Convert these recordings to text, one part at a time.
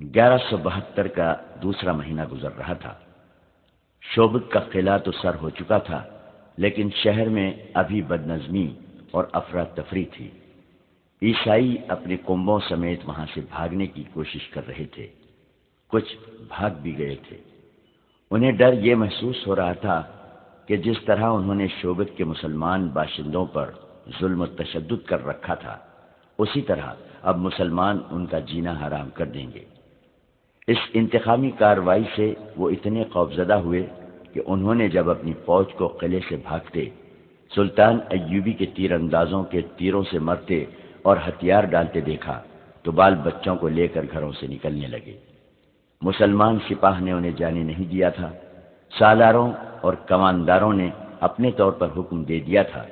1172 کا دوسرا مہینہ گزر رہا تھا۔ شوبک کا قلعہ تو سر ہو چکا تھا، لیکن شہر میں ابھی بدنظمی اور افراتفری تھی۔ عیسائی اپنے کنبوں سمیت وہاں سے بھاگنے کی کوشش کر رہے تھے، کچھ بھاگ بھی گئے تھے۔ انہیں ڈر یہ محسوس ہو رہا تھا کہ جس طرح انہوں نے شوبک کے مسلمان باشندوں پر ظلم و تشدد کر رکھا تھا، اسی طرح اب مسلمان ان کا جینا حرام کر دیں گے۔ اس انتقامی کارروائی سے وہ اتنے خوفزدہ ہوئے کہ انہوں نے جب اپنی فوج کو قلعے سے بھاگتے سلطان ایوبی کے تیر اندازوں کے تیروں سے مرتے اور ہتھیار ڈالتے دیکھا تو بال بچوں کو لے کر گھروں سے نکلنے لگے۔ مسلمان سپاہ نے انہیں جانے نہیں دیا تھا۔ سالاروں اور کمانداروں نے اپنے طور پر حکم دے دیا تھا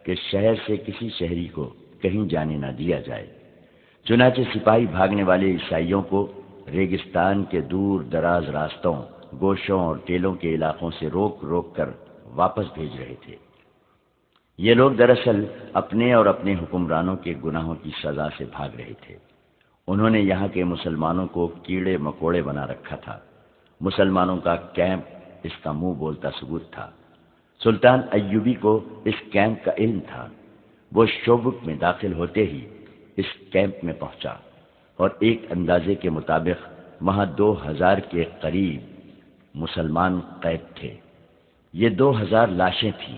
کہ شہر سے کسی شہری کو کہیں جانے نہ دیا جائے۔ چنانچہ سپاہی بھاگنے والے عیسائیوں کو ریگستان کے دور دراز راستوں، گوشوں اور ٹیلوں کے علاقوں سے روک روک کر واپس بھیج رہے تھے۔ یہ لوگ دراصل اپنے اور اپنے حکمرانوں کے گناہوں کی سزا سے بھاگ رہے تھے۔ انہوں نے یہاں کے مسلمانوں کو کیڑے مکوڑے بنا رکھا تھا۔ مسلمانوں کا کیمپ اس کا منہ بولتا ثبوت تھا۔ سلطان ایوبی کو اس کیمپ کا علم تھا۔ وہ شوبک میں داخل ہوتے ہی اس کیمپ میں پہنچا اور ایک اندازے کے مطابق وہاں 2000 کے قریب مسلمان قید تھے۔ یہ 2000 لاشیں تھیں۔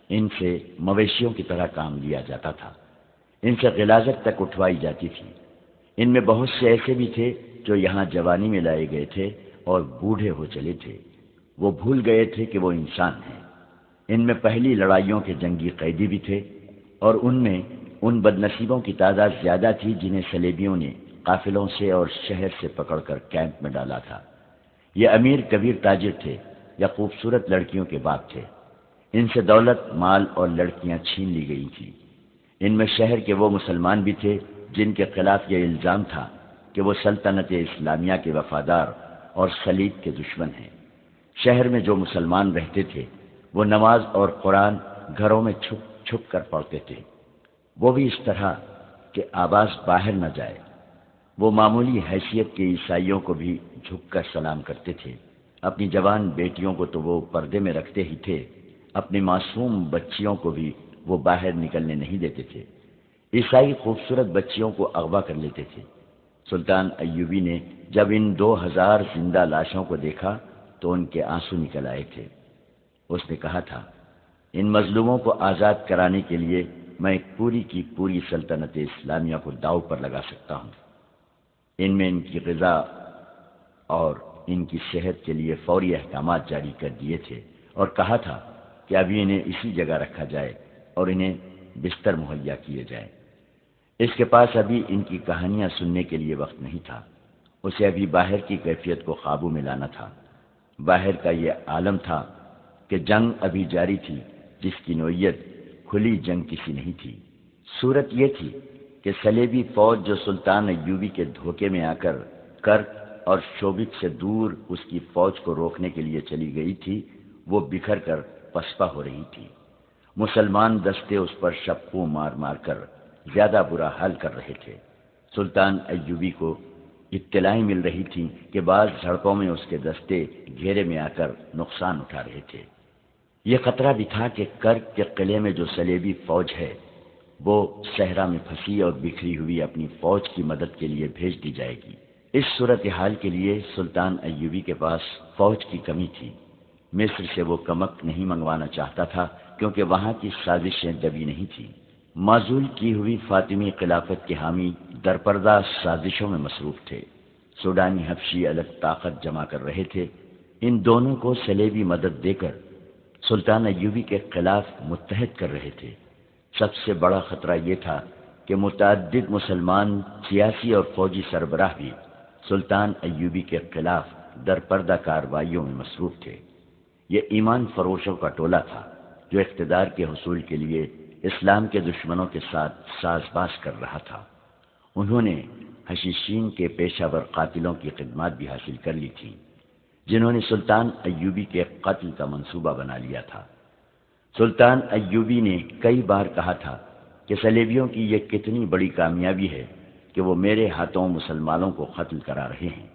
ان سے مویشیوں کی طرح کام لیا جاتا تھا۔ ان سے غلاظت تک اٹھوائی جاتی تھی۔ ان میں بہت سے ایسے بھی تھے جو یہاں جوانی میں لائے گئے تھے اور بوڑھے ہو چلے تھے۔ وہ بھول گئے تھے کہ وہ انسان ہیں۔ ان میں پہلی لڑائیوں کے جنگی قیدی بھی تھے، اور ان میں ان بدنصیبوں کی تعداد زیادہ تھی جنہیں صلیبیوں نے قافلوں سے اور شہر سے پکڑ کر کیمپ میں ڈالا تھا۔ یہ امیر کبیر تاجر تھے یا خوبصورت لڑکیوں کے باپ تھے۔ ان سے دولت، مال اور لڑکیاں چھین لی گئی تھیں۔ ان میں شہر کے وہ مسلمان بھی تھے جن کے خلاف یہ الزام تھا کہ وہ سلطنت اسلامیہ کے وفادار اور صلیب کے دشمن ہیں۔ شہر میں جو مسلمان رہتے تھے وہ نماز اور قرآن گھروں میں چھپ چھپ کر پڑھتے تھے، وہ بھی اس طرح کہ آواز باہر نہ جائے۔ وہ معمولی حیثیت کے عیسائیوں کو بھی جھک کر سلام کرتے تھے۔ اپنی جوان بیٹیوں کو تو وہ پردے میں رکھتے ہی تھے، اپنی معصوم بچیوں کو بھی وہ باہر نکلنے نہیں دیتے تھے۔ عیسائی خوبصورت بچیوں کو اغوا کر لیتے تھے۔ سلطان ایوبی نے جب ان 2000 زندہ لاشوں کو دیکھا تو ان کے آنسو نکل آئے تھے۔ اس نے کہا تھا، ان مظلوموں کو آزاد کرانے کے لیے میں پوری کی پوری سلطنت اسلامیہ کو داؤ پر لگا سکتا ہوں۔ ان میں ان کی غذا اور ان کی صحت کے لیے فوری احکامات جاری کر دیے تھے اور کہا تھا کہ ابھی انہیں اسی جگہ رکھا جائے اور انہیں بستر مہیا کیے جائیں۔ اس کے پاس ابھی ان کی کہانیاں سننے کے لیے وقت نہیں تھا۔ اسے ابھی باہر کی کیفیت کو قابو میں لانا تھا۔ باہر کا یہ عالم تھا کہ جنگ ابھی جاری تھی، جس کی نوعیت کھلی جنگ کسی نہیں تھی۔ صورت یہ تھی کہ صلیبی فوج جو سلطان ایوبی کے دھوکے میں آ کر کرک اور شوبک سے دور اس کی فوج کو روکنے کے لیے چلی گئی تھی، وہ بکھر کر پسپا ہو رہی تھی۔ مسلمان دستے اس پر شپوں مار مار کر زیادہ برا حال کر رہے تھے۔ سلطان ایوبی کو اطلاعیں مل رہی تھیں کہ بعض جھڑپوں میں اس کے دستے گھیرے میں آ کر نقصان اٹھا رہے تھے۔ یہ خطرہ بھی تھا کہ کرک کے قلعے میں جو صلیبی فوج ہے وہ صحرا میں پھنسی اور بکھری ہوئی اپنی فوج کی مدد کے لیے بھیج دی جائے گی۔ اس صورتحال کے لیے سلطان ایوبی کے پاس فوج کی کمی تھی۔ مصر سے وہ کمک نہیں منگوانا چاہتا تھا کیونکہ وہاں کی سازشیں دبی نہیں تھیں۔ معزول کی ہوئی فاطمی خلافت کے حامی درپردہ سازشوں میں مصروف تھے۔ سوڈانی حبشی الگ طاقت جمع کر رہے تھے۔ ان دونوں کو صلیبی مدد دے کر سلطان ایوبی کے خلاف متحد کر رہے تھے۔ سب سے بڑا خطرہ یہ تھا کہ متعدد مسلمان سیاسی اور فوجی سربراہ بھی سلطان ایوبی کے خلاف درپردہ کارروائیوں میں مصروف تھے۔ یہ ایمان فروشوں کا ٹولہ تھا جو اقتدار کے حصول کے لیے اسلام کے دشمنوں کے ساتھ ساز باز کر رہا تھا۔ انہوں نے حشیشین کے پیشہ ور قاتلوں کی خدمات بھی حاصل کر لی تھی، جنہوں نے سلطان ایوبی کے قتل کا منصوبہ بنا لیا تھا۔ سلطان ایوبی نے کئی بار کہا تھا کہ صلیبیوں کی یہ کتنی بڑی کامیابی ہے کہ وہ میرے ہاتھوں مسلمانوں کو قتل کرا رہے ہیں۔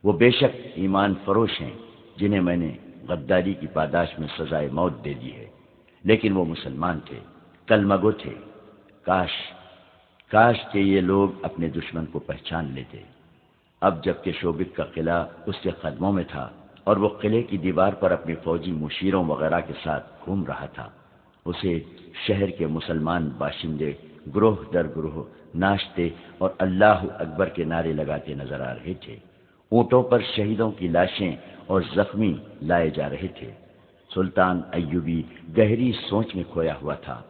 وہ بے شک ایمان فروش ہیں جنہیں میں نے غداری کی پاداش میں سزائے موت دے دی ہے، لیکن وہ مسلمان تھے، کلمہ گو تھے۔ کاش کہ یہ لوگ اپنے دشمن کو پہچان لیتے۔ اب جب کہ شوبک کا قلعہ اس کے قدموں میں تھا اور وہ قلعے کی دیوار پر اپنے فوجی مشیروں وغیرہ کے ساتھ گھوم رہا تھا، اسے شہر کے مسلمان باشندے گروہ در گروہ ناچتے اور اللہ اکبر کے نعرے لگاتے نظر آ رہے تھے۔ اونٹوں پر شہیدوں کی لاشیں اور زخمی لائے جا رہے تھے۔ سلطان ایوبی گہری سوچ میں کھویا ہوا تھا۔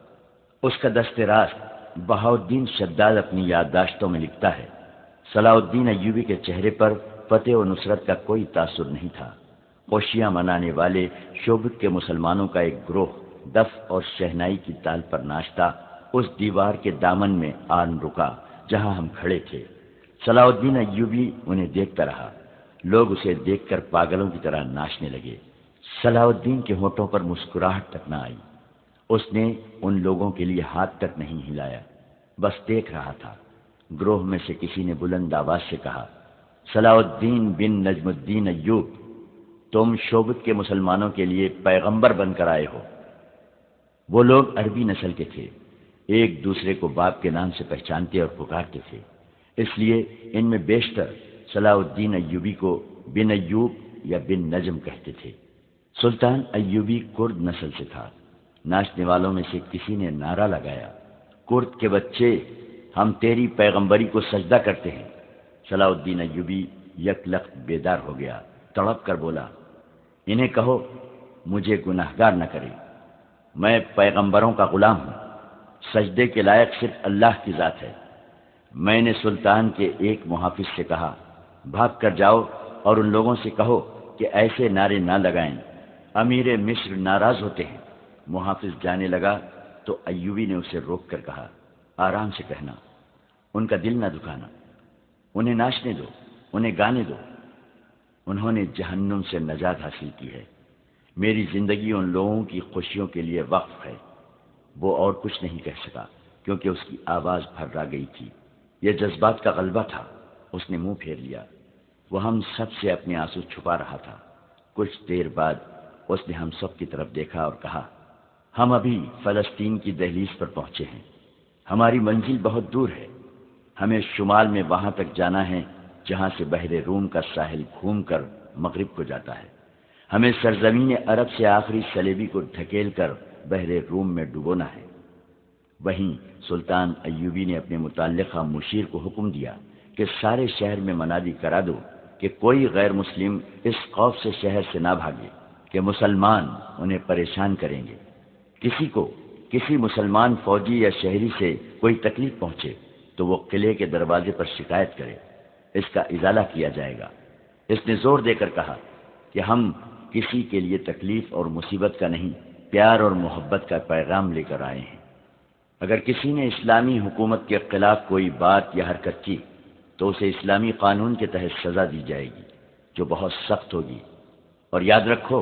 اس کا دست راست بہاؤالدین شداد اپنی یادداشتوں میں لکھتا ہے، صلاح الدین ایوبی کے چہرے پر فتح و نصرت کا کوئی تاثر نہیں تھا۔ خوشیاں منانے والے شوبک کے مسلمانوں کا ایک گروہ دف اور شہنائی کی تال پر ناچتا اس دیوار کے دامن میں آن رکا جہاں ہم کھڑے تھے۔ صلاح الدین ایوبی انہیں دیکھتا رہا۔ لوگ اسے دیکھ کر پاگلوں کی طرح ناچنے لگے۔ صلاح الدین کے ہونٹوں پر مسکراہٹ تک نہ آئی۔ اس نے ان لوگوں کے لیے ہاتھ تک نہیں ہلایا، بس دیکھ رہا تھا۔ گروہ میں سے کسی نے بلند آواز سے کہا، صلاح الدین بن نجم الدین ایوب، تم شوبک کے مسلمانوں کے لیے پیغمبر بن کر آئے ہو۔ وہ لوگ عربی نسل کے تھے، ایک دوسرے کو باپ کے نام سے پہچانتے اور پکارتے تھے، اس لیے ان میں بیشتر صلاح الدین ایوبی کو بن ایوب یا بن نجم کہتے تھے۔ سلطان ایوبی کرد نسل سے تھا۔ ناچنے والوں میں سے کسی نے نعرہ لگایا، کرد کے بچے، ہم تیری پیغمبری کو سجدہ کرتے ہیں۔ صلاح الدین ایوبی یک لخت بیدار ہو گیا، تڑپ کر بولا، انہیں کہو مجھے گناہگار نہ کرے، میں پیغمبروں کا غلام ہوں، سجدے کے لائق صرف اللہ کی ذات ہے۔ میں نے سلطان کے ایک محافظ سے کہا، بھاگ کر جاؤ اور ان لوگوں سے کہو کہ ایسے نعرے نہ لگائیں، امیر مصر ناراض ہوتے ہیں۔ محافظ جانے لگا تو ایوبی نے اسے روک کر کہا، آرام سے کہنا، ان کا دل نہ دکھانا، انہیں ناچنے دو، انہیں گانے دو، انہوں نے جہنم سے نجات حاصل کی ہے۔ میری زندگی ان لوگوں کی خوشیوں کے لیے وقف ہے۔ وہ اور کچھ نہیں کہہ سکا کیونکہ اس کی آواز پھرا گئی تھی۔ یہ جذبات کا غلبہ تھا۔ اس نے منہ پھیر لیا۔ وہ ہم سب سے اپنے آنسو چھپا رہا تھا۔ کچھ دیر بعد اس نے ہم سب کی طرف دیکھا اور کہا، ہم ابھی فلسطین کی دہلیز پر پہنچے ہیں، ہماری منزل بہت دور ہے، ہمیں شمال میں وہاں تک جانا ہے جہاں سے بحر روم کا ساحل گھوم کر مغرب کو جاتا ہے، ہمیں سرزمین عرب سے آخری صلیبی کو دھکیل کر بحر روم میں ڈبونا ہے۔ وہیں سلطان ایوبی نے اپنے متعلقہ مشیر کو حکم دیا کہ سارے شہر میں منادی کرا دو کہ کوئی غیر مسلم اس خوف سے شہر سے نہ بھاگے کہ مسلمان انہیں پریشان کریں گے۔ کسی کو کسی مسلمان فوجی یا شہری سے کوئی تکلیف پہنچے تو وہ قلعے کے دروازے پر شکایت کرے، اس کا ازالہ کیا جائے گا۔ اس نے زور دے کر کہا کہ ہم کسی کے لیے تکلیف اور مصیبت کا نہیں، پیار اور محبت کا پیغام لے کر آئے ہیں۔ اگر کسی نے اسلامی حکومت کے خلاف کوئی بات یا حرکت کی تو اسے اسلامی قانون کے تحت سزا دی جائے گی جو بہت سخت ہوگی، اور یاد رکھو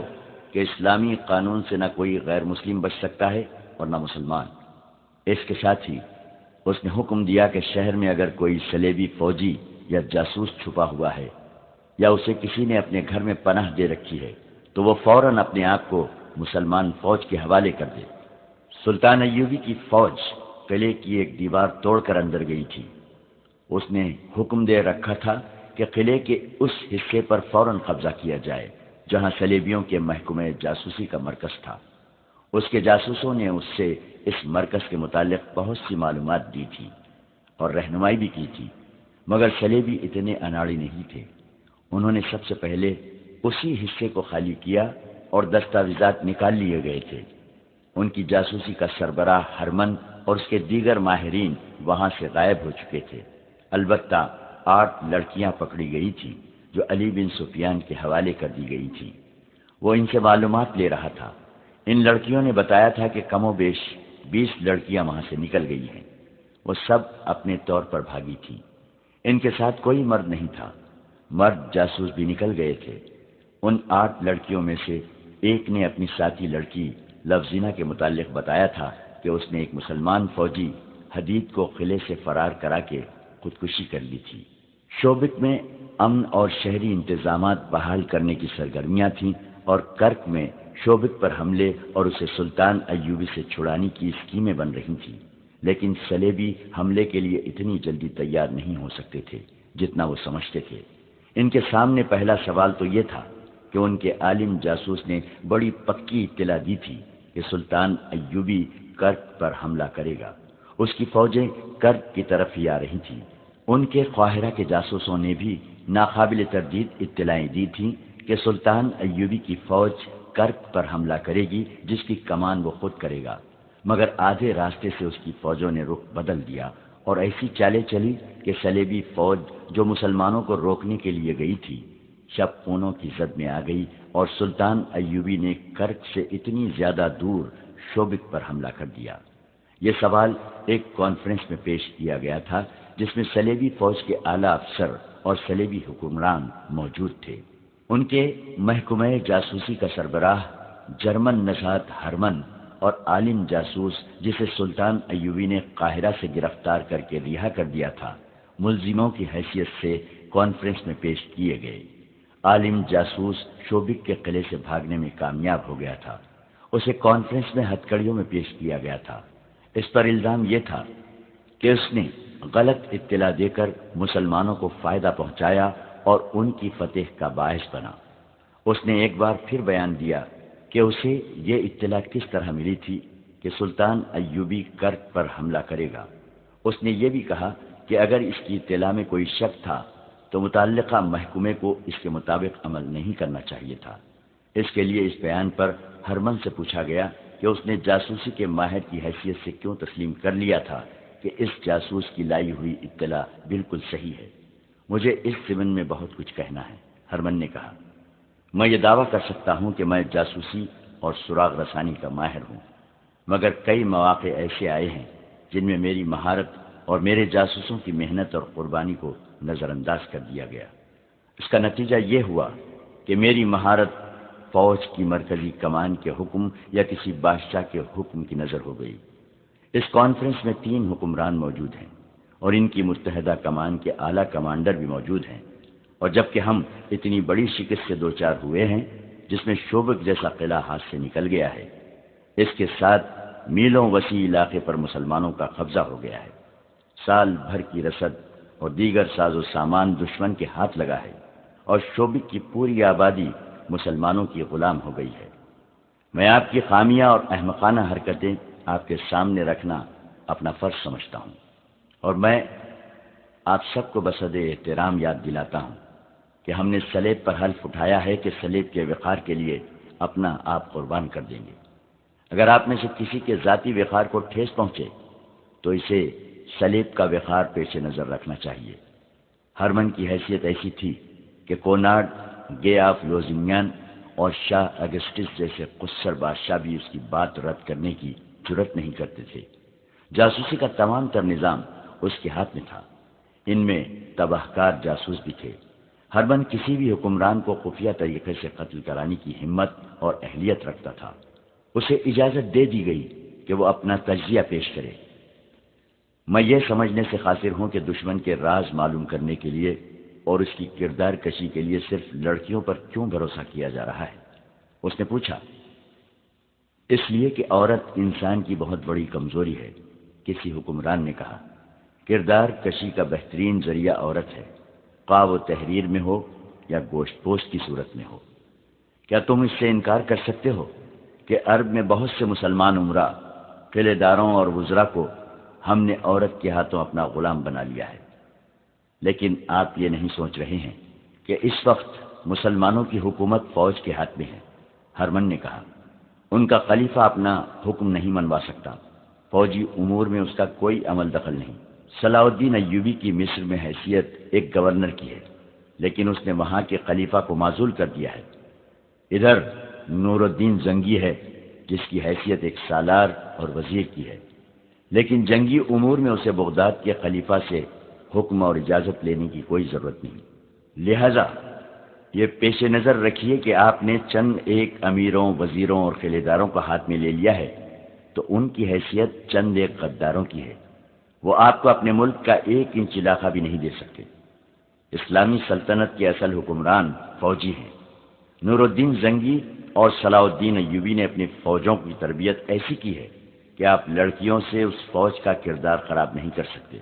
کہ اسلامی قانون سے نہ کوئی غیر مسلم بچ سکتا ہے اور نہ مسلمان۔ اس کے ساتھ ہی اس نے حکم دیا کہ شہر میں اگر کوئی صلیبی فوجی یا جاسوس چھپا ہوا ہے یا اسے کسی نے اپنے گھر میں پناہ دے رکھی ہے تو وہ فوراً اپنے آپ کو مسلمان فوج کے حوالے کر دے۔ سلطان ایوبی کی فوج قلعے کی ایک دیوار توڑ کر اندر گئی تھی۔ اس نے حکم دے رکھا تھا کہ قلعے کے اس حصے پر فوراً قبضہ کیا جائے جہاں صلیبیوں کے محکمہ جاسوسی کا مرکز تھا۔ اس کے جاسوسوں نے اس سے اس مرکز کے متعلق بہت سی معلومات دی تھی اور رہنمائی بھی کی تھی، مگر صلیبی اتنے اناڑی نہیں تھے۔ انہوں نے سب سے پہلے اسی حصے کو خالی کیا اور دستاویزات نکال لیے گئے تھے۔ ان کی جاسوسی کا سربراہ ہرمن اور اس کے دیگر ماہرین وہاں سے غائب ہو چکے تھے۔ البتہ 8 لڑکیاں پکڑی گئی تھیں جو علی بن سفیان کے حوالے کر دی گئی تھیں۔ وہ ان سے معلومات لے رہا تھا۔ ان لڑکیوں نے بتایا تھا کہ کم و بیش 20 لڑکیاں وہاں سے نکل گئی ہیں۔ وہ سب اپنے طور پر بھاگی تھیں۔ ان کے ساتھ کوئی مرد نہیں تھا۔ مرد جاسوس بھی نکل گئے تھے۔ ان 8 لڑکیوں میں سے ایک نے اپنی ساتھی لڑکی لفظینہ کے متعلق بتایا تھا کہ اس نے ایک مسلمان فوجی حدید کو قلعے سے فرار کرا کے خودکشی کر لی تھی۔ شوبک میں امن اور شہری انتظامات بحال کرنے کی سرگرمیاں تھیں اور کرک میں شوبک پر حملے اور اسے سلطان ایوبی سے چھڑانے کی اسکیمیں بن رہی تھیں، لیکن صلیبی حملے کے لیے اتنی جلدی تیار نہیں ہو سکتے تھے جتنا وہ سمجھتے تھے۔ ان کے سامنے پہلا سوال تو یہ تھا کہ ان کے عالم جاسوس نے بڑی پکی اطلاع دی تھی کہ سلطان ایوبی کرک پر حملہ کرے گا۔ اس کی فوجیں کرک کی طرف ہی آ رہی تھیں۔ ان کے قاہرہ کے جاسوسوں نے بھی ناقابل تردید اطلاعیں دی تھیں کہ سلطان ایوبی کی فوج کرک پر حملہ کرے گی، جس کی کمان وہ خود کرے گا، مگر آدھے راستے سے اس کی فوجوں نے رخ بدل دیا اور ایسی چالیں چلی کہ صلیبی فوج جو مسلمانوں کو روکنے کے لیے گئی تھی، شب خونوں کی زد میں آ گئی اور سلطان ایوبی نے کرک سے اتنی زیادہ دور شوبک پر حملہ کر دیا۔ یہ سوال ایک کانفرنس میں پیش کیا گیا تھا جس میں صلیبی فوج کے اعلیٰ افسر اور صلیبی حکمران موجود تھے۔ ان کے محکمہ جاسوسی کا سربراہ جرمن نژاد ہرمن اور عالم جاسوس جسے سلطان ایوبی نے قاہرہ سے گرفتار کر کے رہا کر دیا تھا، ملزموں کی حیثیت سے کانفرنس میں پیش کیے گئے۔ عالم جاسوس شوبک کے قلعے سے بھاگنے میں کامیاب ہو گیا تھا۔ اسے کانفرنس میں ہتھ کڑیوں میں پیش کیا گیا تھا۔ اس پر الزام یہ تھا کہ اس نے غلط اطلاع دے کر مسلمانوں کو فائدہ پہنچایا اور ان کی فتح کا باعث بنا۔ اس نے ایک بار پھر بیان دیا کہ اسے یہ اطلاع کس طرح ملی تھی کہ سلطان ایوبی کرک پر حملہ کرے گا۔ اس نے یہ بھی کہا کہ اگر اس کی اطلاع میں کوئی شک تھا تو متعلقہ محکمے کو اس کے مطابق عمل نہیں کرنا چاہیے تھا۔ اس کے لیے اس بیان پر ہرمن سے پوچھا گیا کہ اس نے جاسوسی کے ماہر کی حیثیت سے کیوں تسلیم کر لیا تھا کہ اس جاسوس کی لائی ہوئی اطلاع بالکل صحیح ہے۔ مجھے اس ضمن میں بہت کچھ کہنا ہے، ہرمن نے کہا۔ میں یہ دعویٰ کر سکتا ہوں کہ میں جاسوسی اور سراغ رسانی کا ماہر ہوں، مگر کئی مواقع ایسے آئے ہیں جن میں میری مہارت اور میرے جاسوسوں کی محنت اور قربانی کو نظر انداز کر دیا گیا۔ اس کا نتیجہ یہ ہوا کہ میری مہارت فوج کی مرکزی کمان کے حکم یا کسی بادشاہ کے حکم کی نظر ہو گئی۔ اس کانفرنس میں 3 حکمران موجود ہیں اور ان کی متحدہ کمان کے اعلیٰ کمانڈر بھی موجود ہیں، اور جبکہ ہم اتنی بڑی شکست سے دوچار ہوئے ہیں جس میں شوبک جیسا قلعہ ہاتھ سے نکل گیا ہے، اس کے ساتھ میلوں وسیع علاقے پر مسلمانوں کا قبضہ ہو گیا ہے، سال بھر کی رسد اور دیگر ساز و سامان دشمن کے ہاتھ لگا ہے، اور شوبک کی پوری آبادی مسلمانوں کی غلام ہو گئی ہے۔ میں آپ کی خامیاں اور احمقانہ حرکتیں آپ کے سامنے رکھنا اپنا فرض سمجھتا ہوں، اور میں آپ سب کو بصد احترام یاد دلاتا ہوں کہ ہم نے صلیب پر حلف اٹھایا ہے کہ صلیب کے وقار کے لیے اپنا آپ قربان کر دیں گے۔ اگر آپ میں سے کسی کے ذاتی وقار کو ٹھیس پہنچے تو اسے صلیب کا وقار پیش نظر رکھنا چاہیے۔ ہرمن کی حیثیت ایسی تھی کہ کونارڈ، گے آف لوزینگان اور شاہ اگسٹس جیسے قصر بادشاہ بھی اس کی بات رد کرنے کی جرت نہیں کرتے تھے۔ جاسوسی کا تمام تر نظام اس کے ہاتھ میں تھا، ان میں تباہ کار جاسوس بھی تھے۔ ہرمن کسی بھی حکمران کو خفیہ طریقے سے قتل کرانے کی ہمت اور اہلیت رکھتا تھا۔ اسے اجازت دے دی گئی کہ وہ اپنا تجزیہ پیش کرے۔ میں یہ سمجھنے سے قاصر ہوں کہ دشمن کے راز معلوم کرنے کے لیے اور اس کی کردار کشی کے لیے صرف لڑکیوں پر کیوں بھروسہ کیا جا رہا ہے؟ اس نے پوچھا۔ اس لیے کہ عورت انسان کی بہت بڑی کمزوری ہے، کسی حکمران نے کہا۔ کردار کشی کا بہترین ذریعہ عورت ہے، خواہ وہ تحریر میں ہو یا گوشت پوش کی صورت میں ہو۔ کیا تم اس سے انکار کر سکتے ہو کہ عرب میں بہت سے مسلمان عمرا، قلعے داروں اور وزراء کو ہم نے عورت کے ہاتھوں اپنا غلام بنا لیا ہے؟ لیکن آپ یہ نہیں سوچ رہے ہیں کہ اس وقت مسلمانوں کی حکومت فوج کے ہاتھ میں ہے، ہرمن نے کہا۔ ان کا خلیفہ اپنا حکم نہیں منوا سکتا، فوجی امور میں اس کا کوئی عمل دخل نہیں۔ صلاح الدین ایوبی کی مصر میں حیثیت ایک گورنر کی ہے، لیکن اس نے وہاں کے خلیفہ کو معزول کر دیا ہے۔ ادھر نور الدین زنگی ہے جس کی حیثیت ایک سالار اور وزیر کی ہے، لیکن جنگی امور میں اسے بغداد کے خلیفہ سے حکم اور اجازت لینے کی کوئی ضرورت نہیں۔ لہذا یہ پیش نظر رکھیے کہ آپ نے چند ایک امیروں، وزیروں اور قلعے داروں کو ہاتھ میں لے لیا ہے تو ان کی حیثیت چند ایک غداروں کی ہے، وہ آپ کو اپنے ملک کا 1 انچ علاقہ بھی نہیں دے سکتے۔ اسلامی سلطنت کے اصل حکمران فوجی ہیں۔ نور الدین زنگی اور صلاح الدین ایوبی نے اپنی فوجوں کی تربیت ایسی کی ہے کہ آپ لڑکیوں سے اس فوج کا کردار خراب نہیں کر سکتے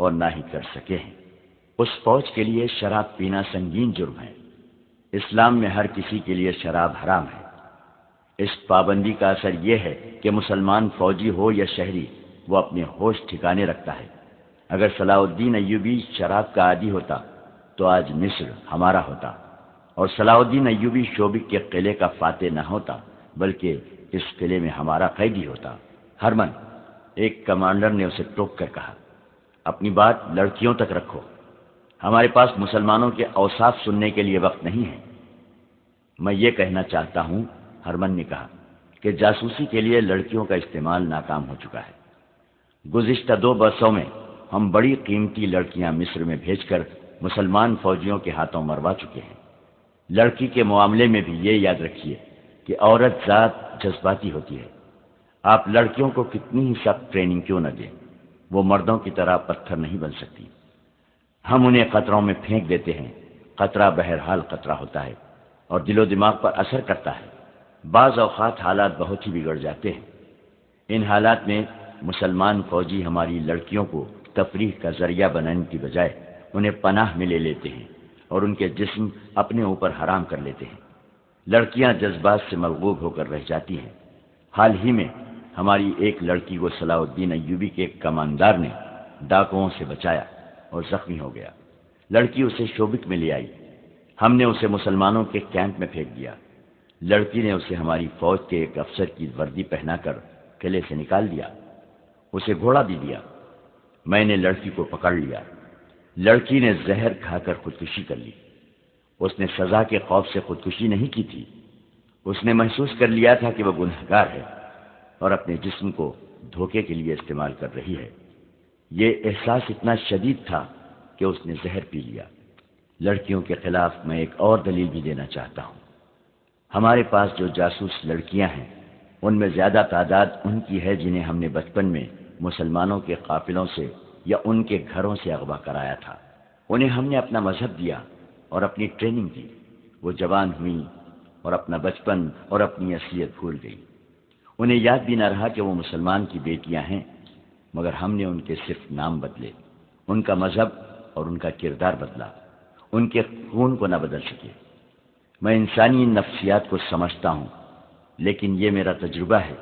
اور نہ ہی کر سکے ہیں۔ اس فوج کے لیے شراب پینا سنگین جرم ہے۔ اسلام میں ہر کسی کے لیے شراب حرام ہے۔ اس پابندی کا اثر یہ ہے کہ مسلمان فوجی ہو یا شہری، وہ اپنے ہوش ٹھکانے رکھتا ہے۔ اگر صلاح الدین ایوبی شراب کا عادی ہوتا تو آج مصر ہمارا ہوتا، اور صلاح الدین ایوبی شوبک کے قلعے کا فاتح نہ ہوتا بلکہ اس قلعے میں ہمارا قیدی ہوتا۔ ہرمن، ایک کمانڈر نے اسے ٹوک کر کہا، اپنی بات لڑکیوں تک رکھو، ہمارے پاس مسلمانوں کے اوصاف سننے کے لیے وقت نہیں ہے۔ میں یہ کہنا چاہتا ہوں، ہرمن نے کہا، کہ جاسوسی کے لیے لڑکیوں کا استعمال ناکام ہو چکا ہے۔ گزشتہ 2 برسوں میں ہم بڑی قیمتی لڑکیاں مصر میں بھیج کر مسلمان فوجیوں کے ہاتھوں مروا چکے ہیں۔ لڑکی کے معاملے میں بھی یہ یاد رکھیے کہ عورت ذات جذباتی ہوتی ہے۔ آپ لڑکیوں کو کتنی ہی سخت ٹریننگ کیوں نہ دیں، وہ مردوں کی طرح پتھر نہیں بن سکتی۔ ہم انہیں خطروں میں پھینک دیتے ہیں۔ خطرہ بہرحال خطرہ ہوتا ہے اور دل و دماغ پر اثر کرتا ہے۔ بعض اوقات حالات بہت ہی بگڑ جاتے ہیں۔ ان حالات میں مسلمان فوجی ہماری لڑکیوں کو تفریح کا ذریعہ بنانے کی بجائے انہیں پناہ میں لے لیتے ہیں اور ان کے جسم اپنے اوپر حرام کر لیتے ہیں۔ لڑکیاں جذبات سے مغلوب ہو کر رہ جاتی ہیں۔ حال ہی میں ہماری ایک لڑکی کو صلاح الدین ایوبی کے ایک کماندار نے ڈاکوؤں سے بچایا اور زخمی ہو گیا۔ لڑکی اسے شوبک میں لے آئی۔ ہم نے اسے مسلمانوں کے کیمپ میں پھینک دیا۔ لڑکی نے اسے ہماری فوج کے ایک افسر کی وردی پہنا کر قلعے سے نکال دیا، اسے گھوڑا بھی دیا۔ میں نے لڑکی کو پکڑ لیا۔ لڑکی نے زہر کھا کر خودکشی کر لی۔ اس نے سزا کے خوف سے خودکشی نہیں کی تھی، اس نے محسوس کر لیا تھا کہ وہ گنہگار ہے اور اپنے جسم کو دھوکے کے لیے استعمال کر رہی ہے۔ یہ احساس اتنا شدید تھا کہ اس نے زہر پی لیا۔ لڑکیوں کے خلاف میں ایک اور دلیل بھی دینا چاہتا ہوں۔ ہمارے پاس جو جاسوس لڑکیاں ہیں ان میں زیادہ تعداد ان کی ہے جنہیں ہم نے بچپن میں مسلمانوں کے قافلوں سے یا ان کے گھروں سے اغوا کرایا تھا۔ انہیں ہم نے اپنا مذہب دیا اور اپنی ٹریننگ دی۔ وہ جوان ہوئیں اور اپنا بچپن اور اپنی اصلیت بھول گئی۔ انہیں یاد بھی نہ رہا کہ وہ مسلمان کی بیٹیاں ہیں، مگر ہم نے ان کے صرف نام بدلے، ان کا مذہب اور ان کا کردار بدلا، ان کے خون کو نہ بدل سکے۔ میں انسانی نفسیات کو سمجھتا ہوں، لیکن یہ میرا تجربہ ہے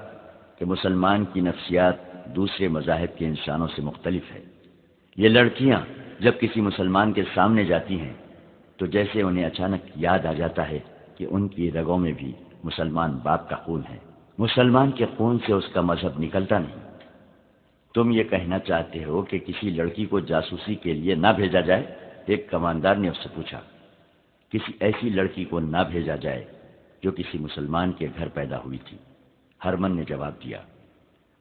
کہ مسلمان کی نفسیات دوسرے مذاہب کے انسانوں سے مختلف ہے۔ یہ لڑکیاں جب کسی مسلمان کے سامنے جاتی ہیں تو جیسے انہیں اچانک یاد آ جاتا ہے کہ ان کی رگوں میں بھی مسلمان باپ کا خون ہے۔ مسلمان کے خون سے اس کا مذہب نکلتا نہیں۔ تم یہ کہنا چاہتے ہو کہ کسی لڑکی کو جاسوسی کے لیے نہ بھیجا جائے؟ ایک کماندار نے اس سے پوچھا۔ کسی ایسی لڑکی کو نہ بھیجا جائے جو کسی مسلمان کے گھر پیدا ہوئی تھی، ہرمن نے جواب دیا۔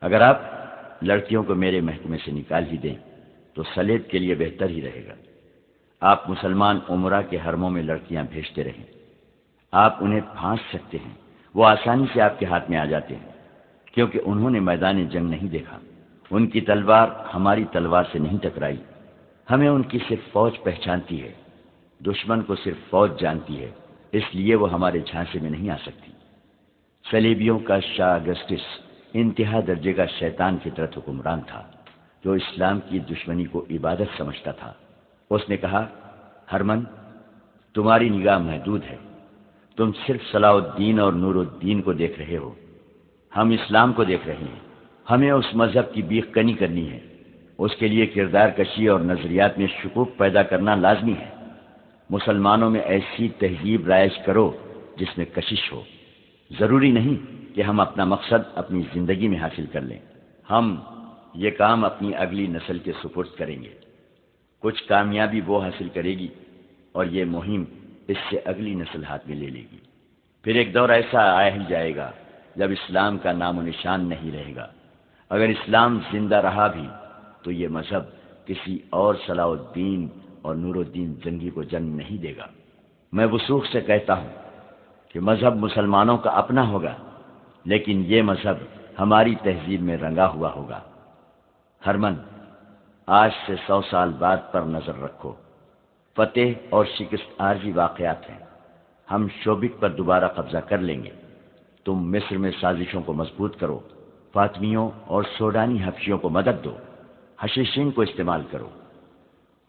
اگر آپ لڑکیوں کو میرے محکمے سے نکال ہی دیں تو صلیب کے لیے بہتر ہی رہے گا۔ آپ مسلمان عمرہ کے حرموں میں لڑکیاں بھیجتے رہیں، آپ انہیں پھانس سکتے ہیں، وہ آسانی سے آپ کے ہاتھ میں آ جاتے ہیں، کیونکہ انہوں نے میدان جنگ نہیں دیکھا، ان کی تلوار ہماری تلوار سے نہیں ٹکرائی۔ ہمیں ان کی صرف فوج پہچانتی ہے، دشمن کو صرف فوج جانتی ہے، اس لیے وہ ہمارے جھانسے میں نہیں آ سکتی۔ صلیبیوں کا شاہ اگسٹس انتہا درجے کا شیطان فطرت حکمران تھا جو اسلام کی دشمنی کو عبادت سمجھتا تھا۔ اس نے کہا، ہرمن، تمہاری نگاہ محدود ہے، تم صرف صلاح الدین اور نور الدین کو دیکھ رہے ہو، ہم اسلام کو دیکھ رہے ہیں۔ ہمیں اس مذہب کی بیخ کنی کرنی ہے، اس کے لیے کردار کشی اور نظریات میں شکوک پیدا کرنا لازمی ہے۔ مسلمانوں میں ایسی تہذیب رائج کرو جس میں کشش ہو۔ ضروری نہیں کہ ہم اپنا مقصد اپنی زندگی میں حاصل کر لیں، ہم یہ کام اپنی اگلی نسل کے سپرد کریں گے۔ کچھ کامیابی وہ حاصل کرے گی اور یہ مہم اس سے اگلی نسل ہاتھ میں لے لے گی۔ پھر ایک دور ایسا آیا ہی جائے گا جب اسلام کا نام و نشان نہیں رہے گا۔ اگر اسلام زندہ رہا بھی تو یہ مذہب کسی اور صلاح الدین اور نور الدین زنگی کو جنم نہیں دے گا۔ میں وثوق سے کہتا ہوں کہ مذہب مسلمانوں کا اپنا ہوگا، لیکن یہ مذہب ہماری تہذیب میں رنگا ہوا ہوگا۔ ہرمن، آج سے 100 سال بعد پر نظر رکھو۔ فتح اور شکست عارضی واقعات ہیں، ہم شوبک پر دوبارہ قبضہ کر لیں گے۔ تم مصر میں سازشوں کو مضبوط کرو، فاطمیوں اور سوڈانی حبشیوں کو مدد دو، حشیشین کو استعمال کرو۔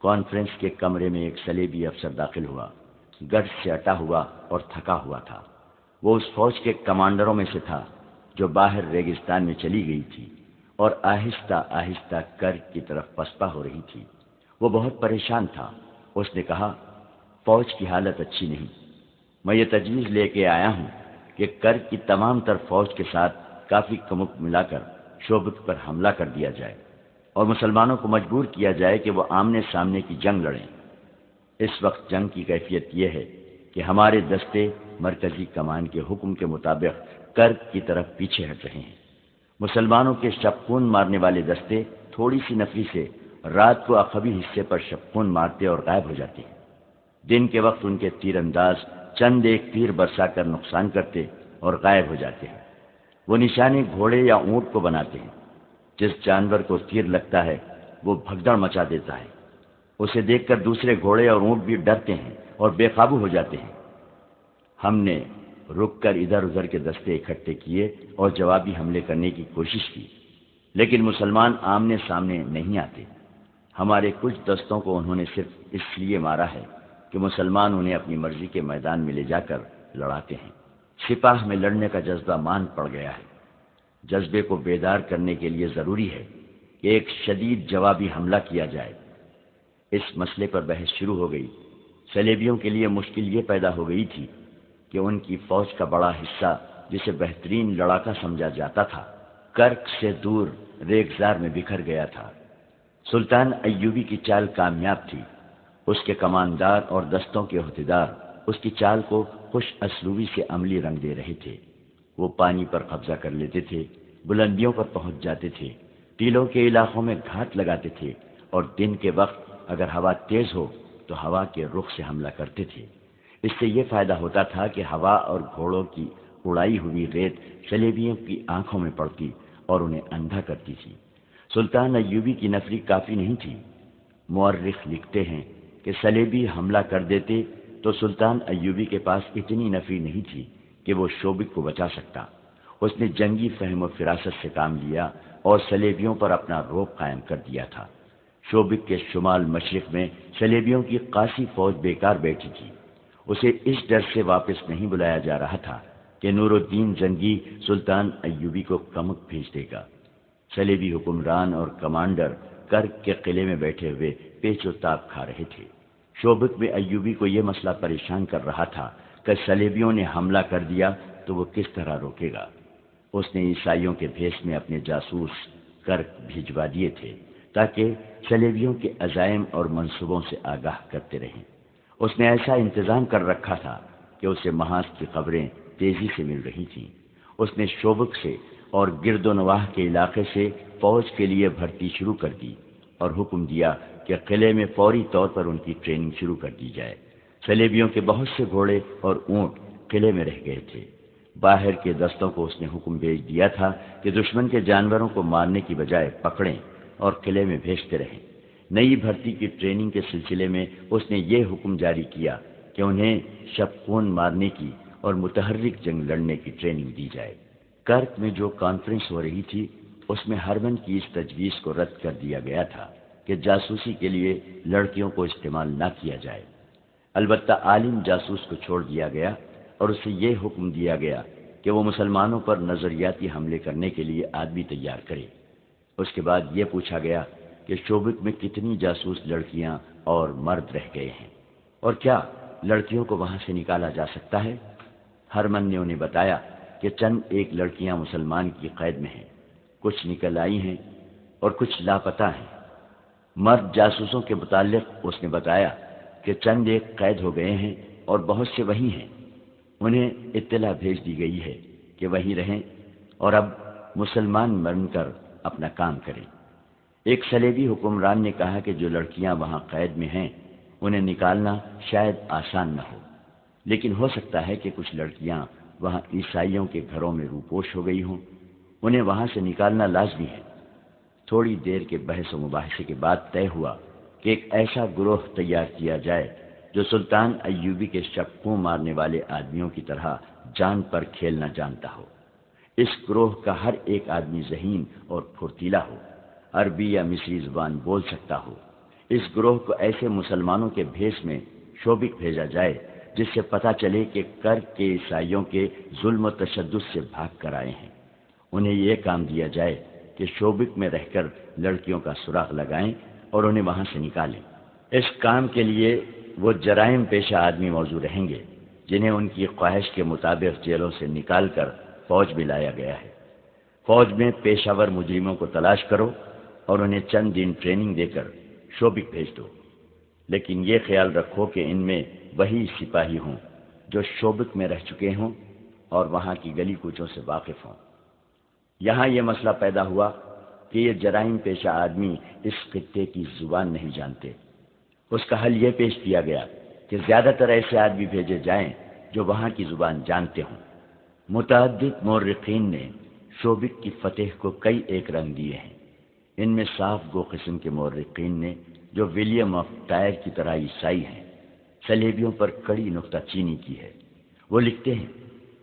کانفرنس کے کمرے میں ایک صلیبی افسر داخل ہوا، گرد سے اٹا ہوا اور تھکا ہوا تھا۔ وہ اس فوج کے کمانڈروں میں سے تھا جو باہر ریگستان میں چلی گئی تھی اور آہستہ آہستہ کرک کی طرف پسپا ہو رہی تھی۔ وہ بہت پریشان تھا۔ اس نے کہا، فوج کی حالت اچھی نہیں، میں یہ تجویز لے کے آیا ہوں کہ کرک کی تمام تر فوج کے ساتھ کافی کمک ملا کر شوبک پر حملہ کر دیا جائے اور مسلمانوں کو مجبور کیا جائے کہ وہ آمنے سامنے کی جنگ لڑیں۔ اس وقت جنگ کی کیفیت یہ ہے کہ ہمارے دستے مرکزی کمان کے حکم کے مطابق کرک کی طرف پیچھے ہٹ رہے ہیں۔ مسلمانوں کے شبخون مارنے والے دستے تھوڑی سی نفری سے رات کو عقبی حصے پر شبخون مارتے اور غائب ہو جاتے ہیں۔ دن کے وقت ان کے تیر انداز چند ایک تیر برسا کر نقصان کرتے اور غائب ہو جاتے ہیں۔ وہ نشانے گھوڑے یا اونٹ کو بناتے ہیں۔ جس جانور کو تیر لگتا ہے وہ بھگدڑ مچا دیتا ہے، اسے دیکھ کر دوسرے گھوڑے اور اونٹ بھی ڈرتے ہیں اور بے قابو ہو جاتے ہیں۔ ہم نے رک کر ادھر ادھر کے دستے اکٹھے کیے اور جوابی حملے کرنے کی کوشش کی، لیکن مسلمان آمنے سامنے نہیں آتے۔ ہمارے کچھ دستوں کو انہوں نے صرف اس لیے مارا ہے کہ مسلمان انہیں اپنی مرضی کے میدان میں لے جا کر لڑاتے ہیں۔ سپاہ میں لڑنے کا جذبہ مان پڑ گیا ہے۔ جذبے کو بیدار کرنے کے لیے ضروری ہے کہ ایک شدید جوابی حملہ کیا جائے۔ اس مسئلے پر بحث شروع ہو گئی۔ صلیبیوں کے لیے مشکل یہ پیدا ہو گئی تھی کہ ان کی فوج کا بڑا حصہ، جسے بہترین لڑاکا سمجھا جاتا تھا، کرک سے دور ریگزار میں بکھر گیا تھا۔ سلطان ایوبی کی چال کامیاب تھی۔ اس کے کماندار اور دستوں کے عہدیدار اس کی چال کو خوش اسلوبی سے عملی رنگ دے رہے تھے۔ وہ پانی پر قبضہ کر لیتے تھے، بلندیوں پر پہنچ جاتے تھے، ٹیلوں کے علاقوں میں گھات لگاتے تھے اور دن کے وقت اگر ہوا تیز ہو تو ہوا کے رخ سے حملہ کرتے تھے۔ اس سے یہ فائدہ ہوتا تھا کہ ہوا اور گھوڑوں کی اڑائی ہوئی ریت صلیبیوں کی آنکھوں میں پڑتی اور انہیں اندھا کرتی تھی۔ سلطان ایوبی کی نفری کافی نہیں تھی۔ مورخ لکھتے ہیں کہ صلیبی حملہ کر دیتے تو سلطان ایوبی کے پاس اتنی نفری نہیں تھی کہ وہ شوبک کو بچا سکتا۔ اس نے جنگی فہم و فراست سے کام لیا اور صلیبیوں پر اپنا رعب قائم کر دیا تھا۔ شوبک کے شمال مشرق میں صلیبیوں کی قاسی فوج بیکار بیٹھی تھی۔ اسے اس ڈر سے واپس نہیں بلایا جا رہا تھا کہ نور الدین زنگی سلطان ایوبی کو کمک بھیج دے گا۔ صلیبی حکمران اور کمانڈر کرک کے قلعے میں بیٹھے ہوئے پیچ و تاب کھا رہے تھے۔ شوبک میں ایوبی کو یہ مسئلہ پریشان کر رہا تھا کہ صلیبیوں نے حملہ کر دیا تو وہ کس طرح روکے گا۔ اس نے عیسائیوں کے بھیس میں اپنے جاسوس کرک بھجوا دیے تھے تاکہ صلیبیوں کے عزائم اور منصوبوں سے آگاہ کرتے رہیں۔ اس نے ایسا انتظام کر رکھا تھا کہ اسے محاذ کی خبریں تیزی سے مل رہی تھیں۔ اس نے شوبک سے اور گرد و نواح کے علاقے سے فوج کے لیے بھرتی شروع کر دی اور حکم دیا کہ قلعے میں فوری طور پر ان کی ٹریننگ شروع کر دی جائے۔ صلیبیوں کے بہت سے گھوڑے اور اونٹ قلعے میں رہ گئے تھے۔ باہر کے دستوں کو اس نے حکم بھیج دیا تھا کہ دشمن کے جانوروں کو مارنے کی بجائے پکڑیں اور قلعے میں بھیجتے رہیں۔ نئی بھرتی کی ٹریننگ کے سلسلے میں اس نے یہ حکم جاری کیا کہ انہیں شبخون مارنے کی اور متحرک جنگ لڑنے کی ٹریننگ دی جائے۔ کرک میں جو کانفرنس ہو رہی تھی اس میں ہرمن کی اس تجویز کو رد کر دیا گیا تھا کہ جاسوسی کے لیے لڑکیوں کو استعمال نہ کیا جائے۔ البتہ عالم جاسوس کو چھوڑ دیا گیا اور اسے یہ حکم دیا گیا کہ وہ مسلمانوں پر نظریاتی حملے کرنے کے لیے آدمی تیار کرے۔ اس کے بعد یہ پوچھا گیا کہ شوبک میں کتنی جاسوس لڑکیاں اور مرد رہ گئے ہیں اور کیا لڑکیوں کو وہاں سے نکالا جا سکتا ہے۔ ہرمن نے انہیں بتایا کہ چند ایک لڑکیاں مسلمان کی قید میں ہیں، کچھ نکل آئی ہیں اور کچھ لاپتہ ہیں۔ مرد جاسوسوں کے متعلق اس نے بتایا کہ چند ایک قید ہو گئے ہیں اور بہت سے وہی ہیں۔ انہیں اطلاع بھیج دی گئی ہے کہ وہیں رہیں اور اب مسلمان بن کر اپنا کام کریں۔ ایک صلیبی حکمران نے کہا کہ جو لڑکیاں وہاں قید میں ہیں انہیں نکالنا شاید آسان نہ ہو، لیکن ہو سکتا ہے کہ کچھ لڑکیاں وہاں عیسائیوں کے گھروں میں روپوش ہو گئی ہوں، انہیں وہاں سے نکالنا لازمی ہے۔ تھوڑی دیر کے بحث و مباحثے کے بعد طے ہوا کہ ایک ایسا گروہ تیار کیا جائے جو سلطان ایوبی کے شپوں مارنے والے آدمیوں کی طرح جان پر کھیلنا جانتا ہو۔ اس گروہ کا ہر ایک آدمی ذہین اور پھرتیلا ہو، عربی یا مصری زبان بول سکتا ہو۔ اس گروہ کو ایسے مسلمانوں کے بھیس میں شوبک بھیجا جائے جس سے پتہ چلے کہ کر کے عیسائیوں کے ظلم و تشدد سے بھاگ کر آئے ہیں۔ انہیں یہ کام دیا جائے کہ شوبک میں رہ کر لڑکیوں کا سراغ لگائیں اور انہیں وہاں سے نکالیں۔ اس کام کے لیے وہ جرائم پیشہ آدمی موزوں رہیں گے جنہیں ان کی خواہش کے مطابق جیلوں سے نکال کر فوج میں لایا گیا ہے۔ فوج میں پیشہ ور مجرموں کو تلاش کرو اور انہیں چند دن ٹریننگ دے کر شوبک بھیج دو، لیکن یہ خیال رکھو کہ ان میں وہی سپاہی ہوں جو شوبک میں رہ چکے ہوں اور وہاں کی گلی کوچوں سے واقف ہوں۔ یہاں یہ مسئلہ پیدا ہوا کہ یہ جرائم پیشہ آدمی اس خطے کی زبان نہیں جانتے۔ اس کا حل یہ پیش کیا گیا کہ زیادہ تر ایسے آدمی بھیجے جائیں جو وہاں کی زبان جانتے ہوں۔ متعدد مورخین نے شوبک کی فتح کو کئی ایک رنگ دیے ہیں۔ ان میں صاف گو قسم کے مورخین نے جو ولیم آف ٹائر کی طرح عیسائی ہیں، صلیبیوں پر کڑی نکتہ چینی کی ہے۔ وہ لکھتے ہیں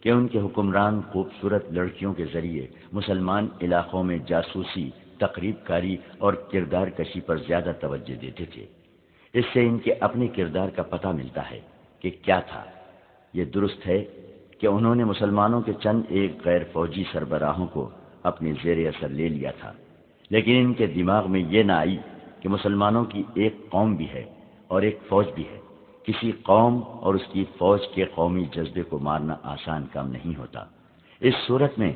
کہ ان کے حکمران خوبصورت لڑکیوں کے ذریعے مسلمان علاقوں میں جاسوسی، تقریب کاری اور کردار کشی پر زیادہ توجہ دیتے تھے۔ اس سے ان کے اپنے کردار کا پتہ ملتا ہے کہ کیا تھا۔ یہ درست ہے کہ انہوں نے مسلمانوں کے چند ایک غیر فوجی سربراہوں کو اپنے زیر اثر لے لیا تھا، لیکن ان کے دماغ میں یہ نہ آئی کہ مسلمانوں کی ایک قوم بھی ہے اور ایک فوج بھی ہے۔ کسی قوم اور اس کی فوج کے قومی جذبے کو مارنا آسان کام نہیں ہوتا۔ اس صورت میں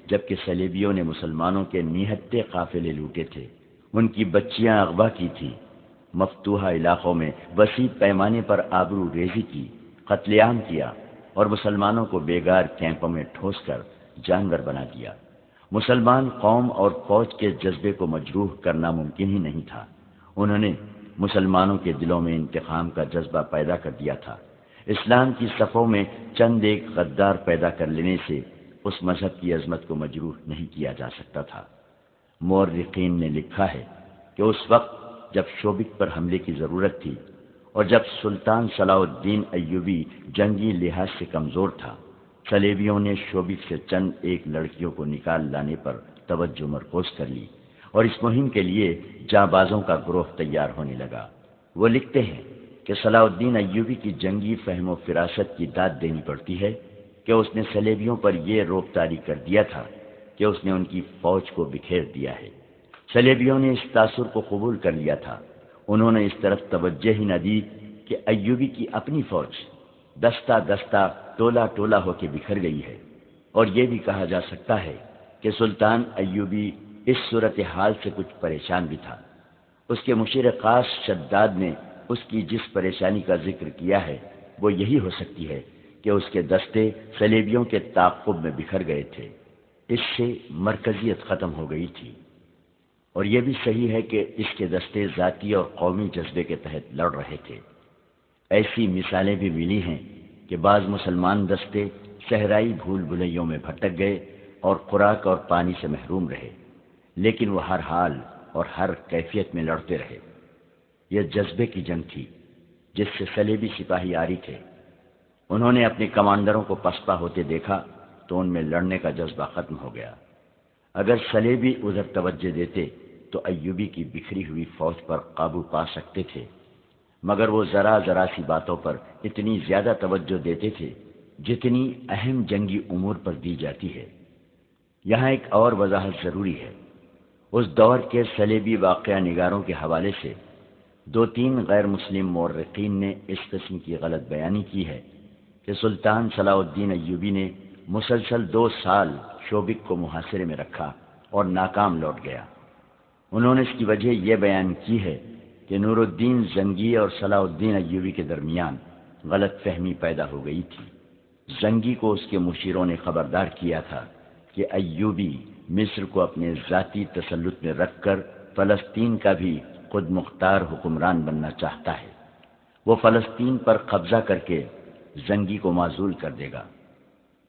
جبکہ صلیبیوں نے مسلمانوں کے نہتے قافلے لوٹے تھے، ان کی بچیاں اغوا کی تھی، مفتوحہ علاقوں میں وسیع پیمانے پر آبرو ریزی کی، قتل عام کیا اور مسلمانوں کو بیگار کیمپوں میں ٹھوس کر جانور بنا دیا، مسلمان قوم اور فوج کے جذبے کو مجروح کرنا ممکن ہی نہیں تھا۔ انہوں نے مسلمانوں کے دلوں میں انتقام کا جذبہ پیدا کر دیا تھا۔ اسلام کی صفوں میں چند ایک غدار پیدا کر لینے سے اس مذہب کی عظمت کو مجروح نہیں کیا جا سکتا تھا۔ مورخین نے لکھا ہے کہ اس وقت جب شوبک پر حملے کی ضرورت تھی اور جب سلطان صلاح الدین ایوبی جنگی لحاظ سے کمزور تھا، صلیبیوں نے شوبک سے چند ایک لڑکیوں کو نکال لانے پر توجہ مرکوز کر لی اور اس مہم کے لیے جانبازوں کا گروہ تیار ہونے لگا۔ وہ لکھتے ہیں کہ صلاح الدین ایوبی کی جنگی فہم و فراست کی داد دینی پڑتی ہے کہ اس نے صلیبیوں پر یہ رعب طاری کر دیا تھا کہ اس نے ان کی فوج کو بکھیر دیا ہے۔ صلیبیوں نے اس تاثر کو قبول کر لیا تھا۔ انہوں نے اس طرف توجہ ہی نہ دی کہ ایوبی کی اپنی فوج دستہ دستہ ٹولہ ٹولہ ہو کے بکھر گئی ہے، اور یہ بھی کہا جا سکتا ہے کہ سلطان ایوبی اس صورتحال سے کچھ پریشان بھی تھا۔ اس کے مشیر خاص شداد نے اس کی جس پریشانی کا ذکر کیا ہے وہ یہی ہو سکتی ہے کہ اس کے دستے صلیبیوں کے تعاقب میں بکھر گئے تھے۔ اس سے مرکزیت ختم ہو گئی تھی، اور یہ بھی صحیح ہے کہ اس کے دستے ذاتی اور قومی جذبے کے تحت لڑ رہے تھے۔ ایسی مثالیں بھی ملی ہیں کہ بعض مسلمان دستے صحرائی بھول بھلیوں میں بھٹک گئے اور خوراک اور پانی سے محروم رہے، لیکن وہ ہر حال اور ہر کیفیت میں لڑتے رہے۔ یہ جذبے کی جنگ تھی جس سے صلیبی سپاہی آری تھے۔ انہوں نے اپنے کمانڈروں کو پسپا ہوتے دیکھا تو ان میں لڑنے کا جذبہ ختم ہو گیا۔ اگر صلیبی ادھر توجہ دیتے تو ایوبی کی بکھری ہوئی فوج پر قابو پا سکتے تھے، مگر وہ ذرا ذرا سی باتوں پر اتنی زیادہ توجہ دیتے تھے جتنی اہم جنگی امور پر دی جاتی ہے۔ یہاں ایک اور وضاحت ضروری ہے۔ اس دور کے صلیبی واقعہ نگاروں کے حوالے سے 2-3 غیر مسلم مورخین نے اس قسم کی غلط بیانی کی ہے کہ سلطان صلاح الدین ایوبی نے مسلسل 2 سال شوبک کو محاصرے میں رکھا اور ناکام لوٹ گیا۔ انہوں نے اس کی وجہ یہ بیان کی ہے کہ نور الدین زنگی اور صلاح الدین ایوبی کے درمیان غلط فہمی پیدا ہو گئی تھی۔ زنگی کو اس کے مشیروں نے خبردار کیا تھا کہ ایوبی مصر کو اپنے ذاتی تسلط میں رکھ کر فلسطین کا بھی خود مختار حکمران بننا چاہتا ہے۔ وہ فلسطین پر قبضہ کر کے زنگی کو معزول کر دے گا۔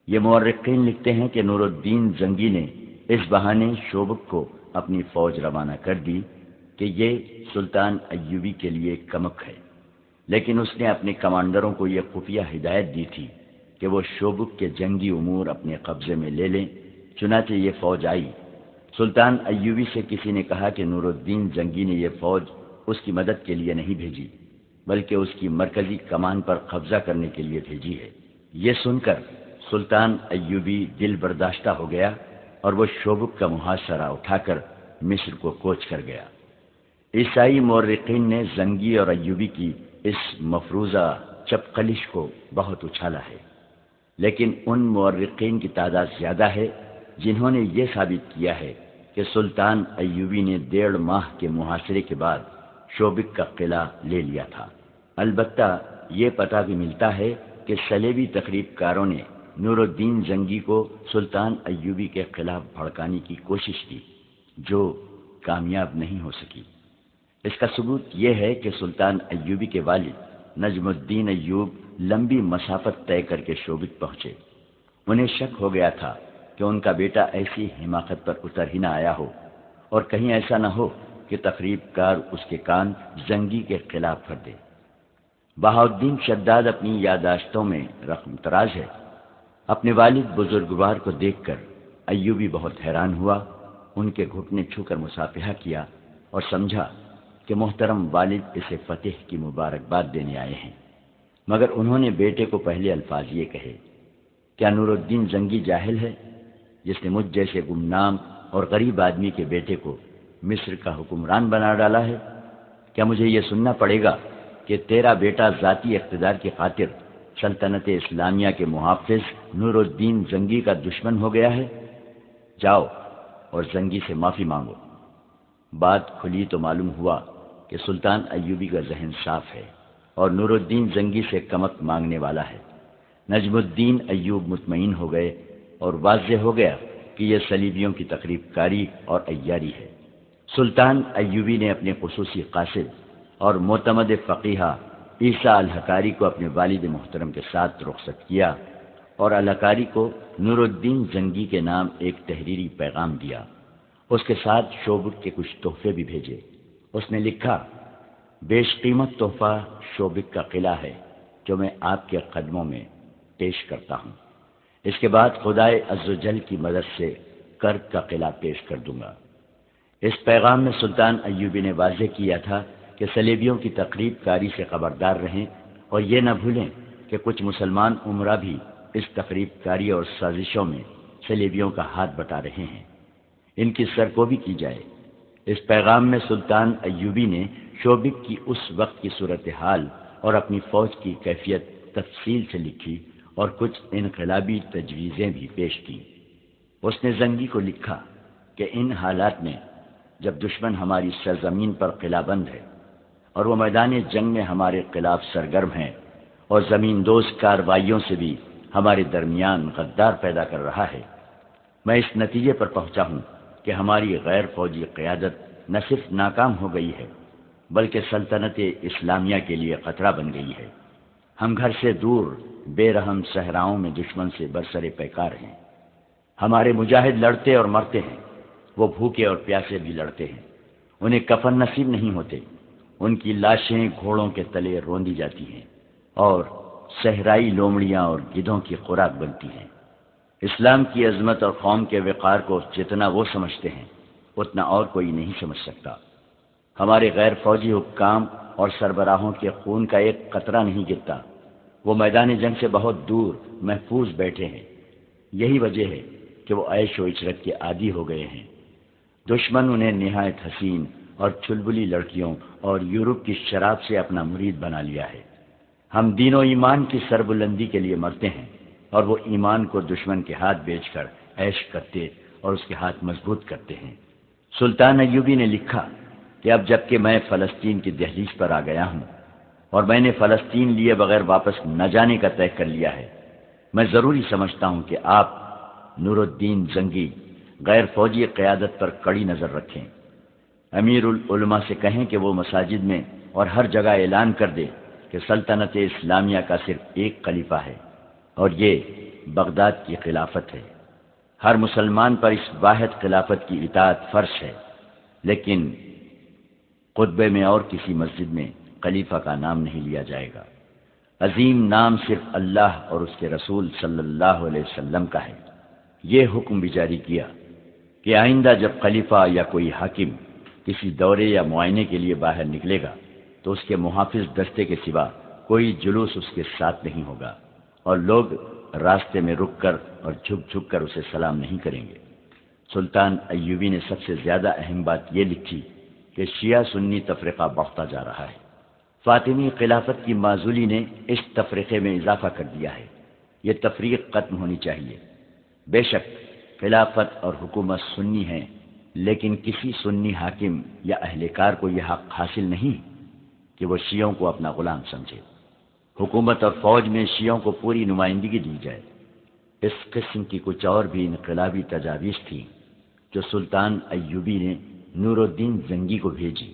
یہ مورخین لکھتے ہیں کہ نور الدین زنگی نے اس بہانے شوبک کو اپنی فوج روانہ کر دی کہ یہ سلطان ایوبی کے لیے کمک ہے، لیکن اس نے اپنے کمانڈروں کو یہ خفیہ ہدایت دی تھی کہ وہ شوبک کے جنگی امور اپنے قبضے میں لے لیں۔ چنانچہ یہ فوج آئی۔ سلطان ایوبی سے کسی نے کہا کہ نور الدین زنگی نے یہ فوج اس کی مدد کے لیے نہیں بھیجی، بلکہ اس کی مرکزی کمان پر قبضہ کرنے کے لیے بھیجی ہے۔ یہ سن کر سلطان ایوبی دل برداشتہ ہو گیا اور وہ شوبک کا محاصرہ اٹھا کر مصر کو کوچ کر گیا۔ عیسائی مورخین نے زنگی اور ایوبی کی اس مفروضہ چپقلش کو بہت اچھالا ہے، لیکن ان مورخین کی تعداد زیادہ ہے جنہوں نے یہ ثابت کیا ہے کہ سلطان ایوبی نے 1.5 ماہ کے محاصرے کے بعد شوبک کا قلعہ لے لیا تھا۔ البتہ یہ پتہ بھی ملتا ہے کہ صلیبی تخریب کاروں نے نور الدین زنگی کو سلطان ایوبی کے خلاف بھڑکانے کی کوشش کی، جو کامیاب نہیں ہو سکی۔ اس کا ثبوت یہ ہے کہ سلطان ایوبی کے والد نجم الدین ایوب لمبی مسافت طے کر کے شوبک پہنچے۔ انہیں شک ہو گیا تھا کہ ان کا بیٹا ایسی حماقت پر اتر ہی نہ آیا ہو اور کہیں ایسا نہ ہو کہ تخریب کار اس کے کان زنگی کے خلاف کر دے۔ بہاؤالدین شداد اپنی یادداشتوں میں رقم تراز ہے۔ اپنے والد بزرگوار کو دیکھ کر ایوبی بہت حیران ہوا، ان کے گھٹنے چھو کر مصافحہ کیا اور سمجھا کہ محترم والد اسے فتح کی مبارکباد دینے آئے ہیں، مگر انہوں نے بیٹے کو پہلے الفاظ یہ کہے، کیا نور الدین زنگی جاہل ہے جس نے مجھ جیسے گمنام اور غریب آدمی کے بیٹے کو مصر کا حکمران بنا ڈالا ہے؟ کیا مجھے یہ سننا پڑے گا کہ تیرا بیٹا ذاتی اقتدار کی خاطر سلطنت اسلامیہ کے محافظ نور الدین زنگی کا دشمن ہو گیا ہے؟ جاؤ اور زنگی سے معافی مانگو۔ بات کھلی تو معلوم ہوا کہ سلطان ایوبی کا ذہن صاف ہے اور نور الدین زنگی سے کمک مانگنے والا ہے۔ نجم الدین ایوب مطمئن ہو گئے اور واضح ہو گیا کہ یہ صلیبیوں کی تخریب کاری اور عیاری ہے۔ سلطان ایوبی نے اپنے خصوصی قاصد اور معتمد فقیہ عیسیٰ الحکاری کو اپنے والد محترم کے ساتھ رخصت کیا اور الحکاری کو نور الدین زنگی کے نام ایک تحریری پیغام دیا۔ اس کے ساتھ شوبک کے کچھ تحفے بھی بھیجے۔ اس نے لکھا، بیش قیمت تحفہ شوبک کا قلعہ ہے جو میں آپ کے قدموں میں پیش کرتا ہوں۔ اس کے بعد خدائے عزوجل کی مدد سے کرد کا قلعہ پیش کر دوں گا۔ اس پیغام میں سلطان ایوبی نے واضح کیا تھا کہ صلیبیوں کی تخریب کاری سے خبردار رہیں اور یہ نہ بھولیں کہ کچھ مسلمان امراء بھی اس تخریب کاری اور سازشوں میں صلیبیوں کا ہاتھ بٹا رہے ہیں، ان کی سرکوبی کی جائے۔ اس پیغام میں سلطان ایوبی نے شوبک کی اس وقت کی صورتحال اور اپنی فوج کی کیفیت تفصیل سے لکھی اور کچھ انقلابی تجویزیں بھی پیش کیں۔ اس نے زنگی کو لکھا کہ ان حالات میں جب دشمن ہماری سرزمین پر قلعہ بند ہے اور وہ میدان جنگ میں ہمارے خلاف سرگرم ہیں اور زمین دوز کارروائیوں سے بھی ہمارے درمیان غدار پیدا کر رہا ہے، میں اس نتیجے پر پہنچا ہوں کہ ہماری غیر فوجی قیادت نہ صرف ناکام ہو گئی ہے بلکہ سلطنت اسلامیہ کے لیے خطرہ بن گئی ہے۔ ہم گھر سے دور بے رحم صحراؤں میں دشمن سے برسر پیکار ہیں۔ ہمارے مجاہد لڑتے اور مرتے ہیں، وہ بھوکے اور پیاسے بھی لڑتے ہیں، انہیں کفن نصیب نہیں ہوتے، ان کی لاشیں گھوڑوں کے تلے روندی جاتی ہیں اور صحرائی لومڑیاں اور گدھوں کی خوراک بنتی ہیں۔ اسلام کی عظمت اور قوم کے وقار کو جتنا وہ سمجھتے ہیں اتنا اور کوئی نہیں سمجھ سکتا۔ ہمارے غیر فوجی حکام اور سربراہوں کے خون کا ایک قطرہ نہیں گرتا، وہ میدان جنگ سے بہت دور محفوظ بیٹھے ہیں۔ یہی وجہ ہے کہ وہ عیش و عشرت کے عادی ہو گئے ہیں۔ دشمن انہیں نہایت حسین اور چلبلی لڑکیوں اور یورپ کی شراب سے اپنا مرید بنا لیا ہے۔ ہم دین و ایمان کی سربلندی کے لیے مرتے ہیں اور وہ ایمان کو دشمن کے ہاتھ بیچ کر عیش کرتے اور اس کے ہاتھ مضبوط کرتے ہیں۔ سلطان ایوبی نے لکھا کہ اب جب کہ میں فلسطین کی دہلیز پر آ گیا ہوں اور میں نے فلسطین لیے بغیر واپس نہ جانے کا طے کر لیا ہے، میں ضروری سمجھتا ہوں کہ آپ نور الدین زنگی غیر فوجی قیادت پر کڑی نظر رکھیں۔ امیر العلماء سے کہیں کہ وہ مساجد میں اور ہر جگہ اعلان کر دے کہ سلطنت اسلامیہ کا صرف ایک خلیفہ ہے اور یہ بغداد کی خلافت ہے۔ ہر مسلمان پر اس واحد خلافت کی اطاعت فرض ہے، لیکن خطبے میں اور کسی مسجد میں خلیفہ کا نام نہیں لیا جائے گا۔ عظیم نام صرف اللہ اور اس کے رسول صلی اللہ علیہ وسلم کا ہے۔ یہ حکم بھی جاری کیا کہ آئندہ جب خلیفہ یا کوئی حاکم کسی دورے یا معائنے کے لیے باہر نکلے گا تو اس کے محافظ دستے کے سوا کوئی جلوس اس کے ساتھ نہیں ہوگا، اور لوگ راستے میں رک کر اور جھک جھک کر اسے سلام نہیں کریں گے۔ سلطان ایوبی نے سب سے زیادہ اہم بات یہ لکھی کہ شیعہ سنی تفرقہ بڑھتا جا رہا ہے۔ فاطمی خلافت کی معزولی نے اس تفرقے میں اضافہ کر دیا ہے۔ یہ تفریق ختم ہونی چاہیے۔ بے شک خلافت اور حکومت سنی ہیں، لیکن کسی سنی حاکم یا اہلکار کو یہ حق حاصل نہیں کہ وہ شیعوں کو اپنا غلام سمجھے۔ حکومت اور فوج میں شیعوں کو پوری نمائندگی دی جائے۔ اس قسم کی کچھ اور بھی انقلابی تجاویز تھیں جو سلطان ایوبی نے نور الدین زنگی کو بھیجی۔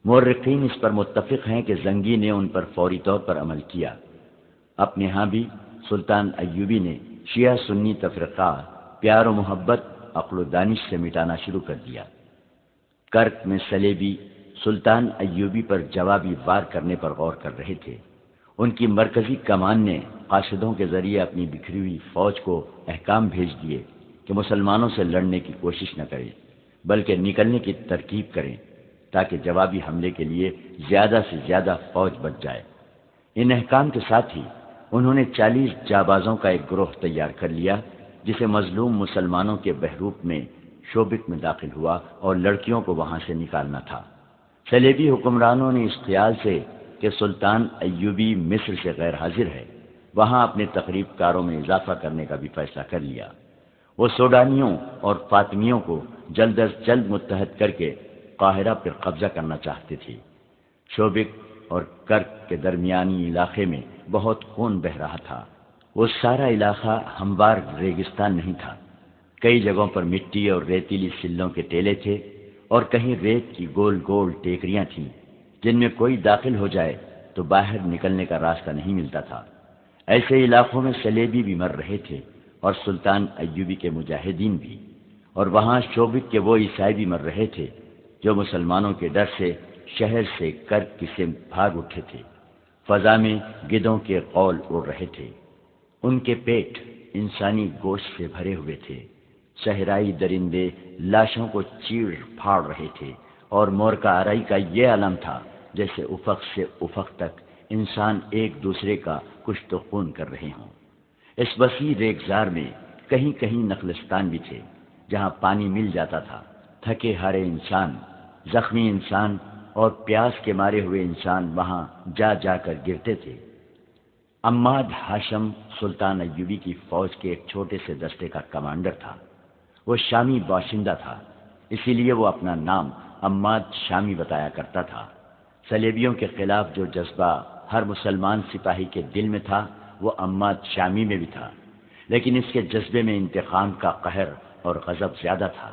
مورخین اس پر متفق ہیں کہ زنگی نے ان پر فوری طور پر عمل کیا۔ اپنے ہاں بھی سلطان ایوبی نے شیعہ سنی تفرقہ پیار و محبت، عقل و دانش سے مٹانا شروع کر دیا۔ کرک میں سلیبی سلطان ایوبی پر جوابی وار کرنے پر غور کر رہے تھے۔ ان کی مرکزی کمان نے قاصدوں کے ذریعے اپنی بکھری ہوئی فوج کو احکام بھیج دیے کہ مسلمانوں سے لڑنے کی کوشش نہ کریں، بلکہ نکلنے کی ترکیب کریں تاکہ جوابی حملے کے لیے زیادہ سے زیادہ فوج بچ جائے۔ ان احکام کے ساتھ ہی انہوں نے 40 جابازوں کا ایک گروہ تیار کر لیا جسے مظلوم مسلمانوں کے بحروپ میں شوبک میں داخل ہوا اور لڑکیوں کو وہاں سے نکالنا تھا۔ صلیبی حکمرانوں نے اس خیال سے کہ سلطان ایوبی مصر سے غیر حاضر ہے، وہاں اپنے تقریب کاروں میں اضافہ کرنے کا بھی فیصلہ کر لیا۔ وہ سوڈانیوں اور فاطمیوں کو جلد از جلد متحد کر کے قاہرہ پر قبضہ کرنا چاہتے تھے۔ شوبک اور کرک کے درمیانی علاقے میں بہت خون بہہ رہا تھا۔ وہ سارا علاقہ ہموار ریگستان نہیں تھا۔ کئی جگہوں پر مٹی اور ریتیلی سلوں کے ٹیلے تھے اور کہیں ریت کی گول گول ٹیکریاں تھیں جن میں کوئی داخل ہو جائے تو باہر نکلنے کا راستہ نہیں ملتا تھا۔ ایسے علاقوں میں صلیبی بھی مر رہے تھے اور سلطان ایوبی کے مجاہدین بھی، اور وہاں شوبک کے وہ عیسائی بھی مر رہے تھے جو مسلمانوں کے ڈر سے شہر سے کرک کی سمت بھاگ اٹھے تھے۔ فضا میں گدھوں کے قول اڑ رہے تھے، ان کے پیٹ انسانی گوشت سے بھرے ہوئے تھے۔ صحرائی درندے لاشوں کو چیڑ پھاڑ رہے تھے اور مورکا آرائی کا یہ عالم تھا جیسے افق سے افق تک انسان ایک دوسرے کا کشت و خون کر رہے ہوں۔ اس وسیع ریگزار میں کہیں کہیں نخلستان بھی تھے جہاں پانی مل جاتا تھا۔ تھکے ہارے انسان، زخمی انسان اور پیاس کے مارے ہوئے انسان وہاں جا جا کر گرتے تھے۔ عماد ہاشم سلطان ایوبی کی فوج کے ایک چھوٹے سے دستے کا کمانڈر تھا۔ وہ شامی باشندہ تھا، اسی لیے وہ اپنا نام عماد شامی بتایا کرتا تھا۔ صلیبیوں کے خلاف جو جذبہ ہر مسلمان سپاہی کے دل میں تھا وہ عماد شامی میں بھی تھا، لیکن اس کے جذبے میں انتقام کا قہر اور غضب زیادہ تھا۔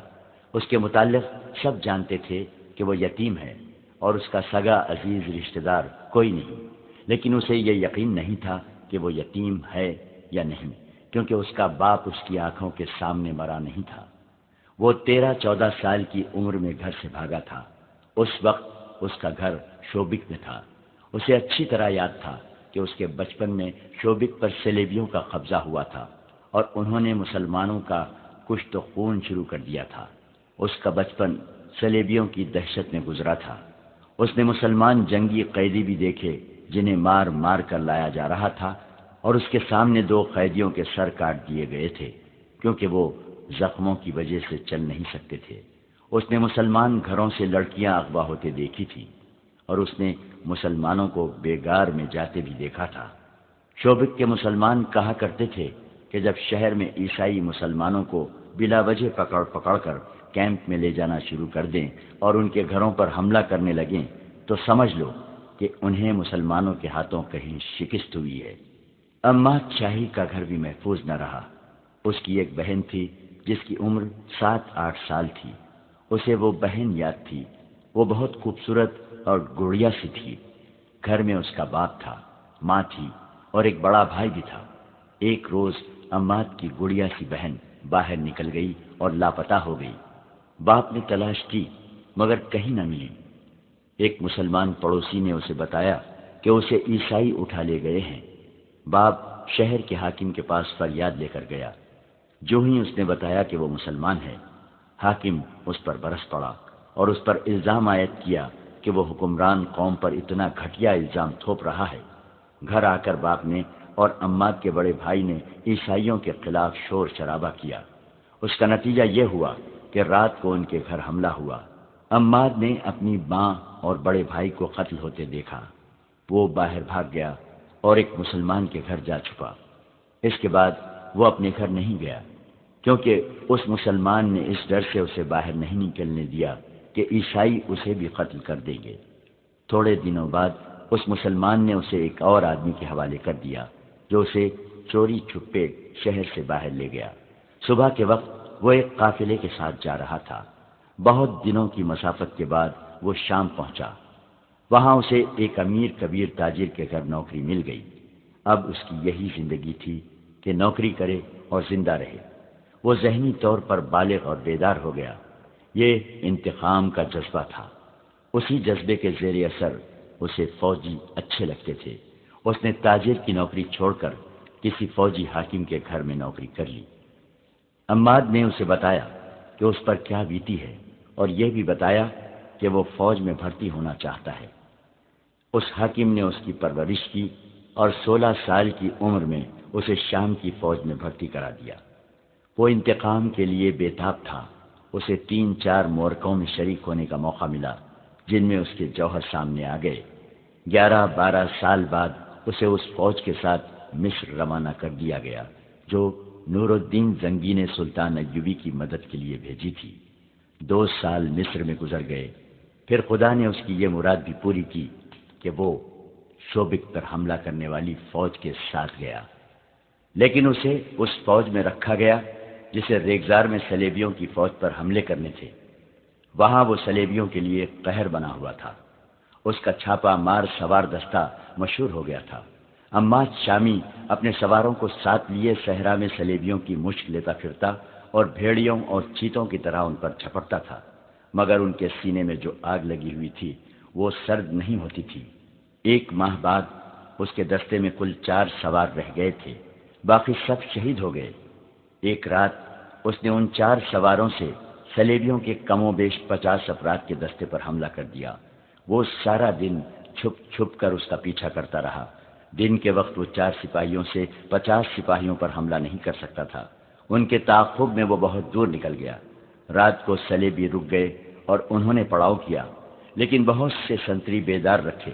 اس کے متعلق سب جانتے تھے کہ وہ یتیم ہے اور اس کا سگا عزیز رشتہ دار کوئی نہیں، لیکن اسے یہ یقین نہیں تھا کہ وہ یتیم ہے یا نہیں، کیونکہ اس کا باپ اس کی آنکھوں کے سامنے مرا نہیں تھا۔ وہ 13-14 سال کی عمر میں گھر سے بھاگا تھا۔ اس وقت اس کا گھر شوبک میں تھا۔ اسے اچھی طرح یاد تھا کہ اس کے بچپن میں شوبک پر صلیبیوں کا قبضہ ہوا تھا اور انہوں نے مسلمانوں کا کشت و خون شروع کر دیا تھا۔ اس کا بچپن صلیبیوں کی دہشت میں گزرا تھا۔ اس نے مسلمان جنگی قیدی بھی دیکھے جنہیں مار مار کر لایا جا رہا تھا، اور اس کے سامنے 2 قیدیوں کے سر کاٹ دیے گئے تھے کیونکہ وہ زخموں کی وجہ سے چل نہیں سکتے تھے۔ اس نے مسلمان گھروں سے لڑکیاں اغوا ہوتے دیکھی تھی اور اس نے مسلمانوں کو بیگار میں جاتے بھی دیکھا تھا۔ شوبک کے مسلمان کہا کرتے تھے کہ جب شہر میں عیسائی مسلمانوں کو بلا وجہ پکڑ پکڑ کر کیمپ میں لے جانا شروع کر دیں اور ان کے گھروں پر حملہ کرنے لگیں تو سمجھ لو کہ انہیں مسلمانوں کے ہاتھوں کہیں شکست ہوئی ہے۔ عماد شاہی کا گھر بھی محفوظ نہ رہا۔ اس کی ایک بہن تھی جس کی عمر 7-8 سال تھی۔ اسے وہ بہن یاد تھی۔ وہ بہت خوبصورت اور گڑیا سی تھی۔ گھر میں اس کا باپ تھا، ماں تھی اور ایک بڑا بھائی بھی تھا۔ ایک روز عماد کی گڑیا سی بہن باہر نکل گئی اور لاپتہ ہو گئی۔ باپ نے تلاش کی مگر کہیں نہ ملی۔ ایک مسلمان پڑوسی نے اسے بتایا کہ اسے عیسائی اٹھا لے گئے ہیں۔ باپ شہر کے حاکم کے پاس فریاد لے کر گیا۔ جو ہی اس نے بتایا کہ وہ مسلمان ہے، حاکم اس پر برس پڑا اور اس پر الزام عائد کیا کہ وہ حکمران قوم پر اتنا گھٹیا الزام تھوپ رہا ہے۔ گھر آ کر باپ نے اور عماد کے بڑے بھائی نے عیسائیوں کے خلاف شور شرابہ کیا۔ اس کا نتیجہ یہ ہوا کہ رات کو ان کے گھر حملہ ہوا۔ عماد نے اپنی ماں اور بڑے بھائی کو قتل ہوتے دیکھا۔ وہ باہر بھاگ گیا اور ایک مسلمان کے گھر جا چھپا۔ اس کے بعد وہ اپنے گھر نہیں گیا، کیونکہ اس مسلمان نے اس ڈر سے اسے باہر نہیں نکلنے دیا کہ عیسائی اسے بھی قتل کر دیں گے۔ تھوڑے دنوں بعد اس مسلمان نے اسے ایک اور آدمی کے حوالے کر دیا جو اسے چوری چھپے شہر سے باہر لے گیا۔ صبح کے وقت وہ ایک قافلے کے ساتھ جا رہا تھا۔ بہت دنوں کی مسافت کے بعد وہ شام پہنچا۔ وہاں اسے ایک امیر کبیر تاجر کے گھر نوکری مل گئی۔ اب اس کی یہی زندگی تھی کہ نوکری کرے اور زندہ رہے۔ وہ ذہنی طور پر بالغ اور بیدار ہو گیا۔ یہ انتقام کا جذبہ تھا۔ اسی جذبے کے زیر اثر اسے فوجی اچھے لگتے تھے۔ اس نے تاجر کی نوکری چھوڑ کر کسی فوجی حاکم کے گھر میں نوکری کر لی۔ عماد نے اسے بتایا کہ اس پر کیا بیتی ہے اور یہ بھی بتایا کہ وہ فوج میں بھرتی ہونا چاہتا ہے۔ اس حاکم نے اس کی پرورش کی اور 16 سال کی عمر میں اسے شام کی فوج میں بھرتی کرا دیا۔ وہ انتقام کے لیے بے تاب تھا۔ اسے 3-4 معرکوں میں شریک ہونے کا موقع ملا جن میں اس کے جوہر سامنے آ گئے۔ 11-12 سال بعد اسے اس فوج کے ساتھ مصر روانہ کر دیا گیا جو نور الدین زنگی نے سلطان ایوبی کی مدد کے لیے بھیجی تھی۔ 2 سال مصر میں گزر گئے۔ پھر خدا نے اس کی یہ مراد بھی پوری کی کہ وہ شوبک پر حملہ کرنے والی فوج کے ساتھ گیا، لیکن اسے اس فوج میں رکھا گیا جسے ریگزار میں صلیبیوں کی فوج پر حملے کرنے تھے۔ وہاں وہ صلیبیوں کے لیے قہر بنا ہوا تھا۔ اس کا چھاپا مار سوار دستہ مشہور ہو گیا تھا۔ عماد شامی اپنے سواروں کو ساتھ لیے صحرا میں صلیبیوں کی مشق لیتا پھرتا اور بھیڑیوں اور چیتوں کی طرح ان پر جھپٹتا تھا، مگر ان کے سینے میں جو آگ لگی ہوئی تھی وہ سرد نہیں ہوتی تھی۔ 1 ماہ بعد اس کے دستے میں کل 4 سوار رہ گئے تھے، باقی سب شہید ہو گئے۔ ایک رات اس نے ان 4 سواروں سے صلیبیوں کے کم و بیش 50 افراد کے دستے پر حملہ کر دیا۔ وہ سارا دن چھپ چھپ کر اس کا پیچھا کرتا رہا۔ دن کے وقت وہ 4 سپاہیوں سے 50 سپاہیوں پر حملہ نہیں کر سکتا تھا۔ ان کے تعاقب میں وہ بہت دور نکل گیا۔ رات کو صلیبی رک گئے اور انہوں نے پڑاؤ کیا، لیکن بہت سے سنتری بیدار رکھے۔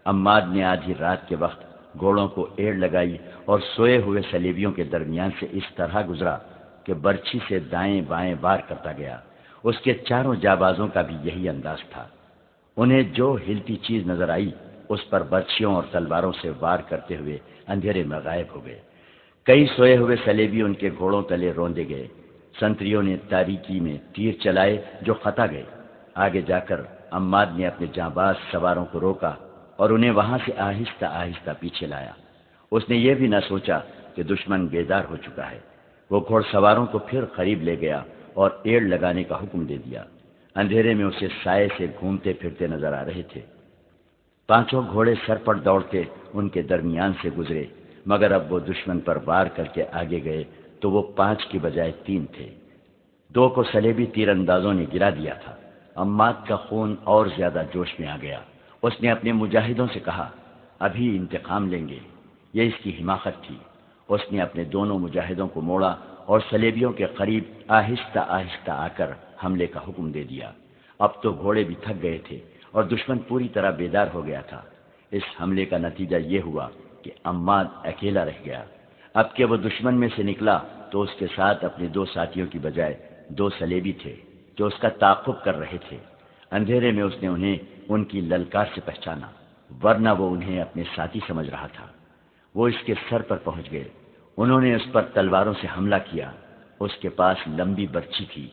عماد نے آدھی رات کے وقت گھوڑوں کو ایڑ لگائی اور سوئے ہوئے صلیبیوں کے درمیان سے اس طرح گزرا کہ برچھی سے دائیں بائیں وار کرتا گیا۔ اس کے چاروں جابازوں کا بھی یہی انداز تھا۔ انہیں جو ہلتی چیز نظر آئی اس پر برچھیوں اور تلواروں سے وار کرتے ہوئے اندھیرے میں غائب ہو گئے۔ کئی سوئے ہوئے صلیبی ان کے گھوڑوں تلے روندے گئے۔ سنتریوں نے تاریکی میں تیر چلائے جو خطا گئے۔ آگے جا کر عماد نے اپنے جانباز سواروں کو روکا اور انہیں وہاں سے آہستہ آہستہ پیچھے لایا۔ اس نے یہ بھی نہ سوچا کہ دشمن بیدار ہو چکا ہے۔ وہ گھوڑ سواروں کو پھر قریب لے گیا اور ایڑ لگانے کا حکم دے دیا۔ اندھیرے میں اسے سائے سے گھومتے پھرتے نظر آ رہے تھے۔ 5 گھوڑے سر پر دوڑتے ان کے درمیان سے گزرے، مگر اب وہ دشمن پر وار کر کے آگے گئے تو وہ 5 کی بجائے 3 تھے۔ 2 کو صلیبی تیر اندازوں نے گرا دیا تھا۔ عماد کا خون اور زیادہ جوش میں آ گیا۔ اس نے اپنے مجاہدوں سے کہا، ابھی انتقام لیں گے۔ یہ اس کی حماقت تھی۔ اس نے اپنے دونوں مجاہدوں کو موڑا اور صلیبیوں کے قریب آہستہ آہستہ آ کر حملے کا حکم دے دیا۔ اب تو گھوڑے بھی تھک گئے تھے اور دشمن پوری طرح بیدار ہو گیا تھا۔ اس حملے کا نتیجہ یہ ہوا کہ عماد اکیلا رہ گیا۔ اب کہ وہ دشمن میں سے نکلا تو اس کے ساتھ اپنے 2 ساتھیوں کی بجائے 2 صلیبی تھے جو اس کا تعاقب کر رہے تھے۔ اندھیرے میں اس نے انہیں ان کی للکار سے پہچانا، ورنہ وہ انہیں اپنے ساتھی سمجھ رہا تھا۔ وہ اس کے سر پر پہنچ گئے۔ انہوں نے اس پر تلواروں سے حملہ کیا۔ اس کے پاس لمبی برچھی تھی۔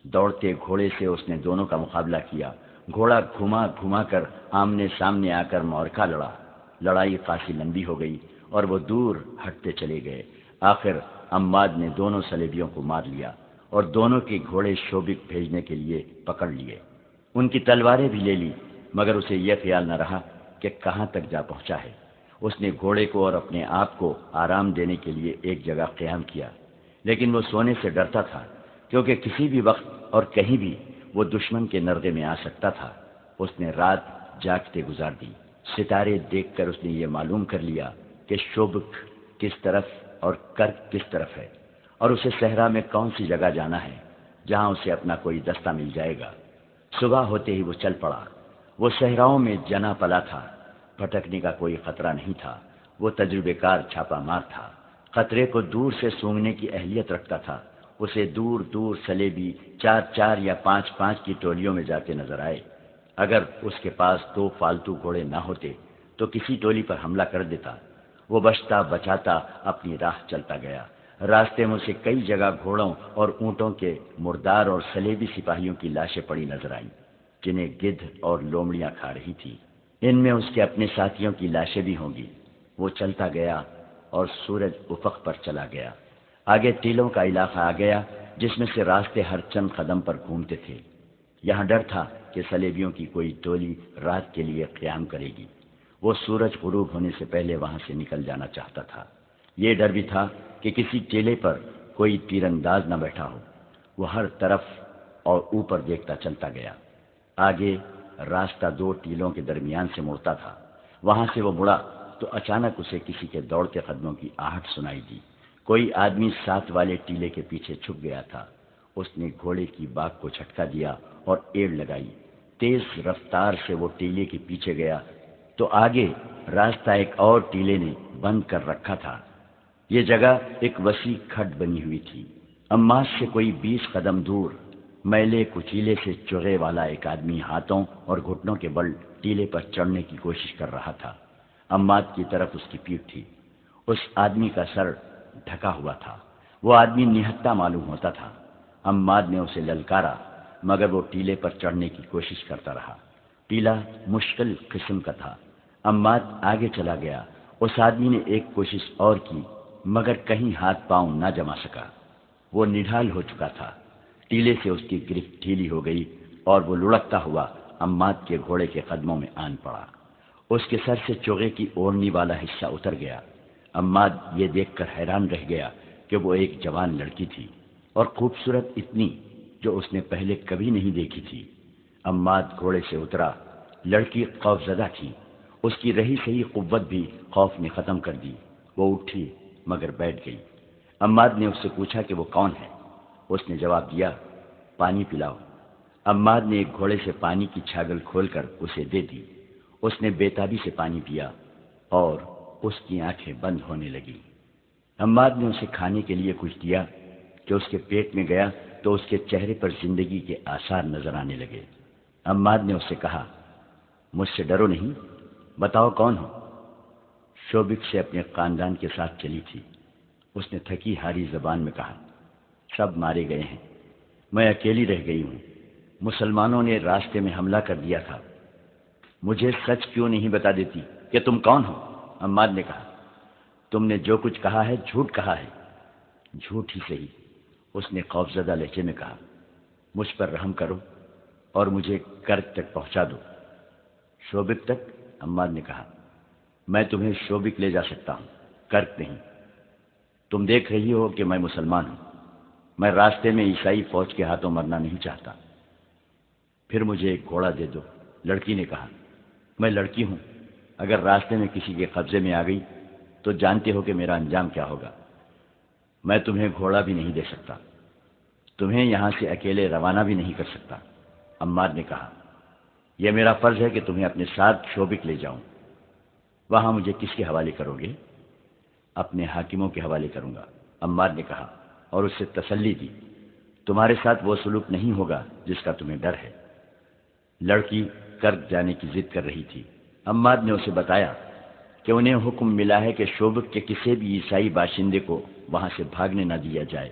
دوڑتے گھوڑے سے اس نے دونوں کا مقابلہ کیا۔ گھوڑا گھما گھما کر آمنے سامنے آ کر معرکہ لڑا۔ لڑائی خاصی لمبی ہو گئی اور وہ دور ہٹتے چلے گئے۔ آخر عماد نے دونوں صلیبیوں کو مار لیا اور دونوں کے گھوڑے شوبک بھیجنے کے لیے پکڑ لیے۔ ان کی تلواریں بھی لے لی، مگر اسے یہ خیال نہ رہا کہ کہاں تک جا پہنچا ہے۔ اس نے گھوڑے کو اور اپنے آپ کو آرام دینے کے لیے ایک جگہ قیام کیا، لیکن وہ سونے سے ڈرتا تھا، کیونکہ کسی بھی وقت اور کہیں بھی وہ دشمن کے نرغے میں آ سکتا تھا۔ اس نے رات جاگتے گزار دی۔ ستارے دیکھ کر اس نے یہ معلوم کر لیا کہ شوبک کس طرف اور کرک کس طرف ہے، اور اسے صحرا میں کون سی جگہ جانا ہے جہاں اسے اپنا کوئی دستہ مل جائے گا۔ صبح ہوتے ہی وہ چل پڑا۔ وہ صحراؤں میں جنا پلا تھا، بھٹکنے کا کوئی خطرہ نہیں تھا۔ وہ تجربے کار چھاپا مار تھا، خطرے کو دور سے سونگھنے کی اہلیت رکھتا تھا۔ اسے دور دور صلیبی 4-4 یا 5-5 کی ٹولیوں میں جاتے نظر آئے۔ اگر اس کے پاس 2 فالتو گھوڑے نہ ہوتے تو کسی ٹولی پر حملہ کر دیتا۔ وہ بچتا بچاتا اپنی راہ چلتا گیا۔ راستے میں اسے کئی جگہ گھوڑوں اور اونٹوں کے مردار اور صلیبی سپاہیوں کی لاشیں پڑی نظر آئیں، جنہیں گدھ اور لومڑیاں کھا رہی تھی۔ ان میں اس کے اپنے ساتھیوں کی لاشیں بھی ہوں گی۔ وہ چلتا گیا اور سورج افق پر چلا گیا۔ آگے ٹیلوں کا علاقہ آ گیا، جس میں سے راستے ہر چند قدم پر گھومتے تھے۔ یہاں ڈر تھا کہ صلیبیوں کی کوئی ٹولی رات کے لیے قیام کرے گی۔ وہ سورج غروب ہونے سے پہلے وہاں سے نکل جانا چاہتا تھا۔ یہ ڈر بھی تھا کہ کسی ٹیلے پر کوئی تیر انداز نہ بیٹھا ہو۔ وہ ہر طرف اور اوپر دیکھتا چلتا گیا۔ آگے راستہ 2 ٹیلوں کے درمیان سے مڑتا تھا۔ وہاں سے وہ مڑا تو اچانک اسے کسی کے دوڑتے قدموں کی آہٹ سنائی دی۔ کوئی آدمی ساتھ والے ٹیلے کے پیچھے چھپ گیا تھا۔ اس نے گھوڑے کی باگ کو جھٹکا دیا اور ایڑ لگائی۔ تیز رفتار سے وہ ٹیلے کے پیچھے گیا تو آگے راستہ ایک اور ٹیلے نے بند کر رکھا تھا۔ یہ جگہ ایک وسیع کھڈ بنی ہوئی تھی۔ عماد سے کوئی 20 قدم دور میلے کچیلے سے چوغے والا ایک آدمی ہاتھوں اور گھٹنوں کے بل ٹیلے پر چڑھنے کی کوشش کر رہا تھا۔ عماد کی طرف اس کی پیٹھ تھی۔ اس آدمی کا سر ڈھکا ہوا تھا۔ وہ آدمی نہتہ معلوم ہوتا تھا۔ عماد نے اسے للکارا، مگر وہ ٹیلے پر چڑھنے کی کوشش کرتا رہا۔ ٹیلا مشکل قسم کا تھا۔ عماد آگے چلا گیا۔ اس آدمی نے ایک کوشش اور کی، مگر کہیں ہاتھ پاؤں نہ جما سکا۔ وہ نڈھال ہو چکا تھا۔ ٹیلے سے اس کی گرفت ڈھیلی ہو گئی اور وہ لڑکتا ہوا عماد کے گھوڑے کے قدموں میں آن پڑا۔ اس کے سر سے چوغے کی اوڑھنی والا حصہ اتر گیا۔ عماد یہ دیکھ کر حیران رہ گیا کہ وہ ایک جوان لڑکی تھی، اور خوبصورت اتنی جو اس نے پہلے کبھی نہیں دیکھی تھی۔ عماد گھوڑے سے اترا۔ لڑکی خوفزدہ تھی۔ اس کی رہی سہی قوت بھی خوف نے ختم کر دی۔ وہ اٹھی مگر بیٹھ گئی۔ عماد نے اس سے پوچھا کہ وہ کون ہے۔ اس نے جواب دیا، پانی پلاؤ۔ عماد نے ایک گھوڑے سے پانی کی چھاگل کھول کر اسے دے دی۔ اس نے بےتابی سے پانی پیا اور اس کی آنکھیں بند ہونے لگی۔ عماد نے اسے کھانے کے لیے کچھ دیا کہ اس کے پیٹ میں گیا تو اس کے چہرے پر زندگی کے آثار نظر آنے لگے۔ عماد نے اس سے کہا، مجھ سے ڈرو نہیں، بتاؤ کون ہو؟ شوبک سے اپنے خاندان کے ساتھ چلی تھی۔ اس نے تھکی ہاری زبان میں کہا، سب مارے گئے ہیں، میں اکیلی رہ گئی ہوں۔ مسلمانوں نے راستے میں حملہ کر دیا تھا۔ مجھے سچ کیوں نہیں بتا دیتی کہ تم کون ہو؟ عماد نے کہا، تم نے جو کچھ کہا ہے جھوٹ کہا ہے۔ جھوٹ ہی صحیح، اس نے خوفزدہ لہجے میں کہا، مجھ پر رحم کرو اور مجھے کرک تک پہنچا دو۔ شوبک تک؟ عماد نے کہا، میں تمہیں شوبک لے جا سکتا ہوں، کرک نہیں۔ تم دیکھ رہی ہو کہ میں مسلمان ہوں۔ میں راستے میں عیسائی فوج کے ہاتھوں مرنا نہیں چاہتا۔ پھر مجھے ایک گھوڑا دے دو۔ لڑکی نے کہا، میں لڑکی ہوں، اگر راستے میں کسی کے قبضے میں آ گئی تو جانتے ہو کہ میرا انجام کیا ہوگا۔ میں تمہیں گھوڑا بھی نہیں دے سکتا، تمہیں یہاں سے اکیلے روانہ بھی نہیں کر سکتا۔ عماد نے کہا، یہ میرا فرض ہے کہ تمہیں اپنے ساتھ شوبک لے جاؤں۔ وہاں مجھے کس کے حوالے کرو گے؟ اپنے حاکموں کے حوالے کروں گا، عماد نے کہا، اور اس سے تسلی دی، تمہارے ساتھ وہ سلوک نہیں ہوگا جس کا تمہیں ڈر ہے۔ لڑکی کرک جانے کی ضد کر رہی تھی۔ عماد نے اسے بتایا کہ انہیں حکم ملا ہے کہ شوبک کے کسی بھی عیسائی باشندے کو وہاں سے بھاگنے نہ دیا جائے۔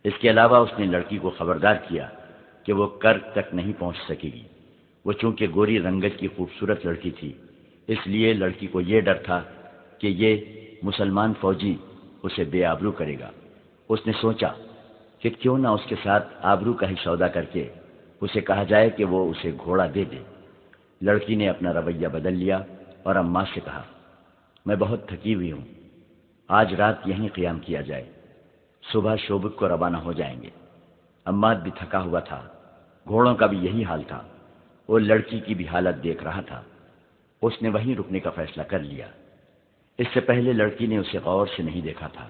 اس کے علاوہ اس نے لڑکی کو خبردار کیا کہ وہ کرک تک نہیں پہنچ سکے گی۔ وہ چونکہ گوری رنگت کی خوبصورت لڑکی تھی، اس لیے لڑکی کو یہ ڈر تھا کہ یہ مسلمان فوجی اسے بے آبرو کرے گا۔ اس نے سوچا کہ کیوں نہ اس کے ساتھ آبرو کا ہی سودا کر کے اسے کہا جائے کہ وہ اسے گھوڑا دے دے۔ لڑکی نے اپنا رویہ بدل لیا اور عماد سے کہا، میں بہت تھکی ہوئی ہوں، آج رات یہیں قیام کیا جائے، صبح شوبک کو روانہ ہو جائیں گے۔ عماد بھی تھکا ہوا تھا، گھوڑوں کا بھی یہی حال تھا، وہ لڑکی کی بھی حالت دیکھ رہا تھا۔ اس نے وہیں رکنے کا فیصلہ کر لیا۔ اس سے پہلے لڑکی نے اسے غور سے نہیں دیکھا تھا۔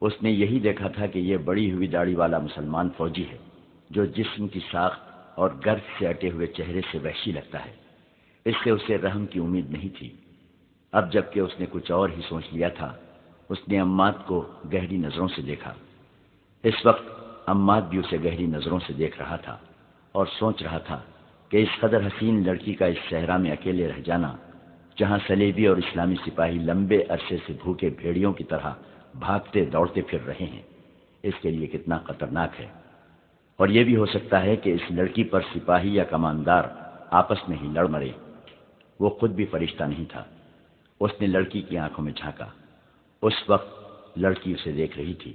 اس نے یہی دیکھا تھا کہ یہ بڑی ہوئی داڑھی والا مسلمان فوجی ہے جو جسم کی ساخت اور گرد سے اٹے ہوئے چہرے سے وحشی لگتا ہے۔ اس سے اسے رحم کی امید نہیں تھی۔ اب جب کہ اس نے کچھ اور ہی سوچ لیا تھا، اس نے عماد کو گہری نظروں سے دیکھا۔ اس وقت عماد بھی اسے گہری نظروں سے دیکھ رہا تھا اور سوچ رہا تھا کہ اس قدر حسین لڑکی کا اس صحرا میں اکیلے رہ جانا، جہاں صلیبی اور اسلامی سپاہی لمبے عرصے سے بھوکے بھیڑیوں کی طرح بھاگتے دوڑتے پھر رہے ہیں، اس کے لیے کتنا خطرناک ہے۔ اور یہ بھی ہو سکتا ہے کہ اس لڑکی پر سپاہی یا کماندار آپس میں ہی لڑ مرے۔ وہ خود بھی فرشتہ نہیں تھا۔ اس نے لڑکی کی آنکھوں میں جھانکا۔ اس وقت لڑکی اسے دیکھ رہی تھی۔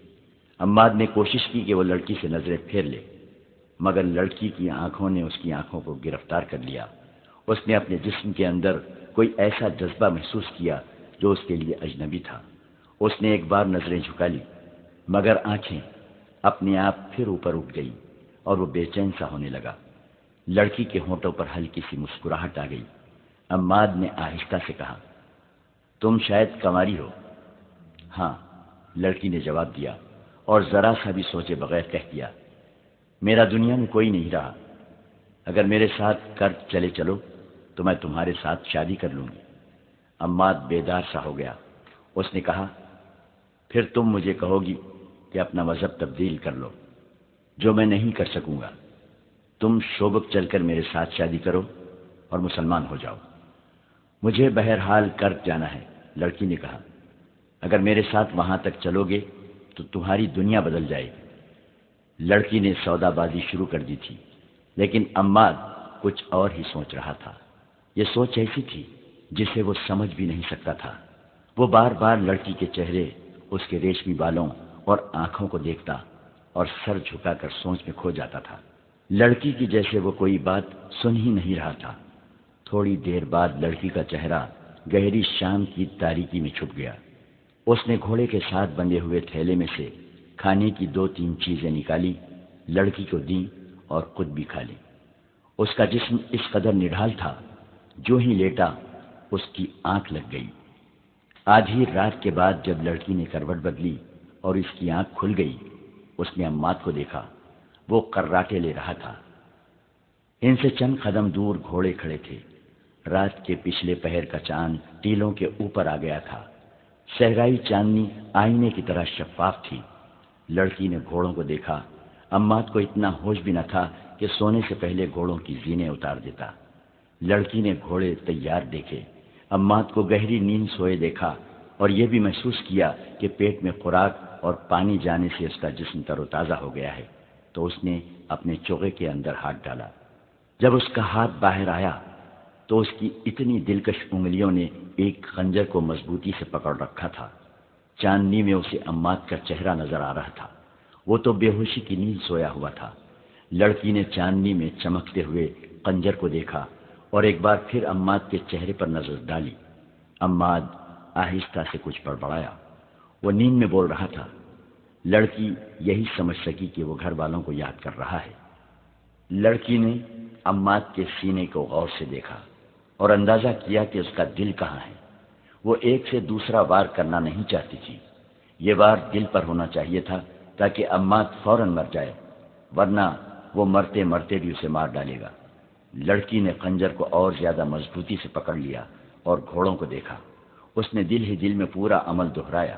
عماد نے کوشش کی کہ وہ لڑکی سے نظریں پھیر لے، مگر لڑکی کی آنکھوں نے اس کی آنکھوں کو گرفتار کر لیا۔ اس نے اپنے جسم کے اندر کوئی ایسا جذبہ محسوس کیا جو اس کے لیے اجنبی تھا۔ اس نے ایک بار نظریں جھکا لی، مگر آنکھیں اپنے آپ پھر اوپر اٹھ گئی اور وہ بے چین سا ہونے لگا۔ لڑکی کے ہونٹوں پر ہلکی سی مسکراہٹ آ گئی۔ عماد نے آہستہ سے کہا، تم شاید کنواری ہو؟ ہاں، لڑکی نے جواب دیا اور ذرا سا بھی سوچے بغیر کہہ دیا، میرا دنیا میں کوئی نہیں رہا، اگر میرے ساتھ کر چلے چلو تو میں تمہارے ساتھ شادی کر لوں گی۔ عماد بیدار سا ہو گیا۔ اس نے کہا، پھر تم مجھے کہو گی کہ اپنا مذہب تبدیل کر لو، جو میں نہیں کر سکوں گا۔ تم شوبک چل کر میرے ساتھ شادی کرو اور مسلمان ہو جاؤ۔ مجھے بہرحال کرد جانا ہے، لڑکی نے کہا، اگر میرے ساتھ وہاں تک چلو گے تو تمہاری دنیا بدل جائے گی۔ لڑکی نے سودا بازی شروع کر دی تھی، لیکن عماد کچھ اور ہی سوچ رہا تھا۔ یہ سوچ ایسی تھی جسے وہ سمجھ بھی نہیں سکتا تھا۔ وہ بار بار لڑکی کے چہرے، اس کے ریشمی بالوں اور آنکھوں کو دیکھتا اور سر جھکا کر سوچ میں کھو جاتا تھا۔ لڑکی کی جیسے وہ کوئی بات سن ہی نہیں رہا تھا۔ تھوڑی دیر بعد لڑکی کا چہرہ گہری شام کی تاریکی میں چھپ گیا۔ اس نے گھوڑے کے ساتھ بندھے ہوئے تھیلے میں سے کھانے کی 2-3 چیزیں نکالی، لڑکی کو دیں اور خود بھی کھا لی۔ اس کا جسم اس قدر نڈھال تھا، جو ہی لیٹا اس کی آنکھ لگ گئی۔ آدھی رات کے بعد جب لڑکی نے کروٹ بدلی اور اس کی آنکھ کھل گئی، اس نے عماد کو دیکھا۔ وہ کراٹے لے رہا تھا۔ ان سے چند قدم دور گھوڑے کھڑے تھے۔ رات کے پچھلے پہر کا چاند ٹیلوں کے اوپر آ گیا تھا۔ صحرائی چاندنی آئینے کی طرح شفاف تھی۔ لڑکی نے گھوڑوں کو دیکھا۔ عماد کو اتنا ہوش بھی نہ تھا کہ سونے سے پہلے گھوڑوں کی زینیں اتار دیتا۔ لڑکی نے گھوڑے تیار دیکھے۔ عماد کو گہری نیند سوئے دیکھا اور یہ بھی محسوس کیا کہ پیٹ میں خوراک اور پانی جانے سے اس کا جسم تر و تازہ ہو گیا ہے، تو اس نے اپنے چوغے کے اندر ہاتھ ڈالا۔ جب اس کا ہاتھ باہر آیا تو اس کی اتنی دلکش انگلیوں نے ایک خنجر کو مضبوطی سے پکڑ رکھا تھا۔ چاندنی میں اسے عماد کا چہرہ نظر آ رہا تھا۔ وہ تو بے ہوشی کی نیند سویا ہوا تھا۔ لڑکی نے چاندنی میں چمکتے ہوئے خنجر کو دیکھا اور ایک بار پھر عماد کے چہرے پر نظر ڈالی۔ عماد آہستہ سے کچھ بڑبڑایا۔ وہ نیند میں بول رہا تھا۔ لڑکی یہی سمجھ سکی کہ وہ گھر والوں کو یاد کر رہا ہے۔ لڑکی نے عماد کے سینے کو غور سے دیکھا اور اندازہ کیا کہ اس کا دل کہاں ہے۔ وہ ایک سے دوسرا وار کرنا نہیں چاہتی تھی۔ یہ وار دل پر ہونا چاہیے تھا تاکہ عماد فوراً مر جائے، ورنہ وہ مرتے مرتے بھی اسے مار ڈالے گا۔ لڑکی نے خنجر کو اور زیادہ مضبوطی سے پکڑ لیا اور گھوڑوں کو دیکھا۔ اس نے دل ہی دل میں پورا عمل دہرایا۔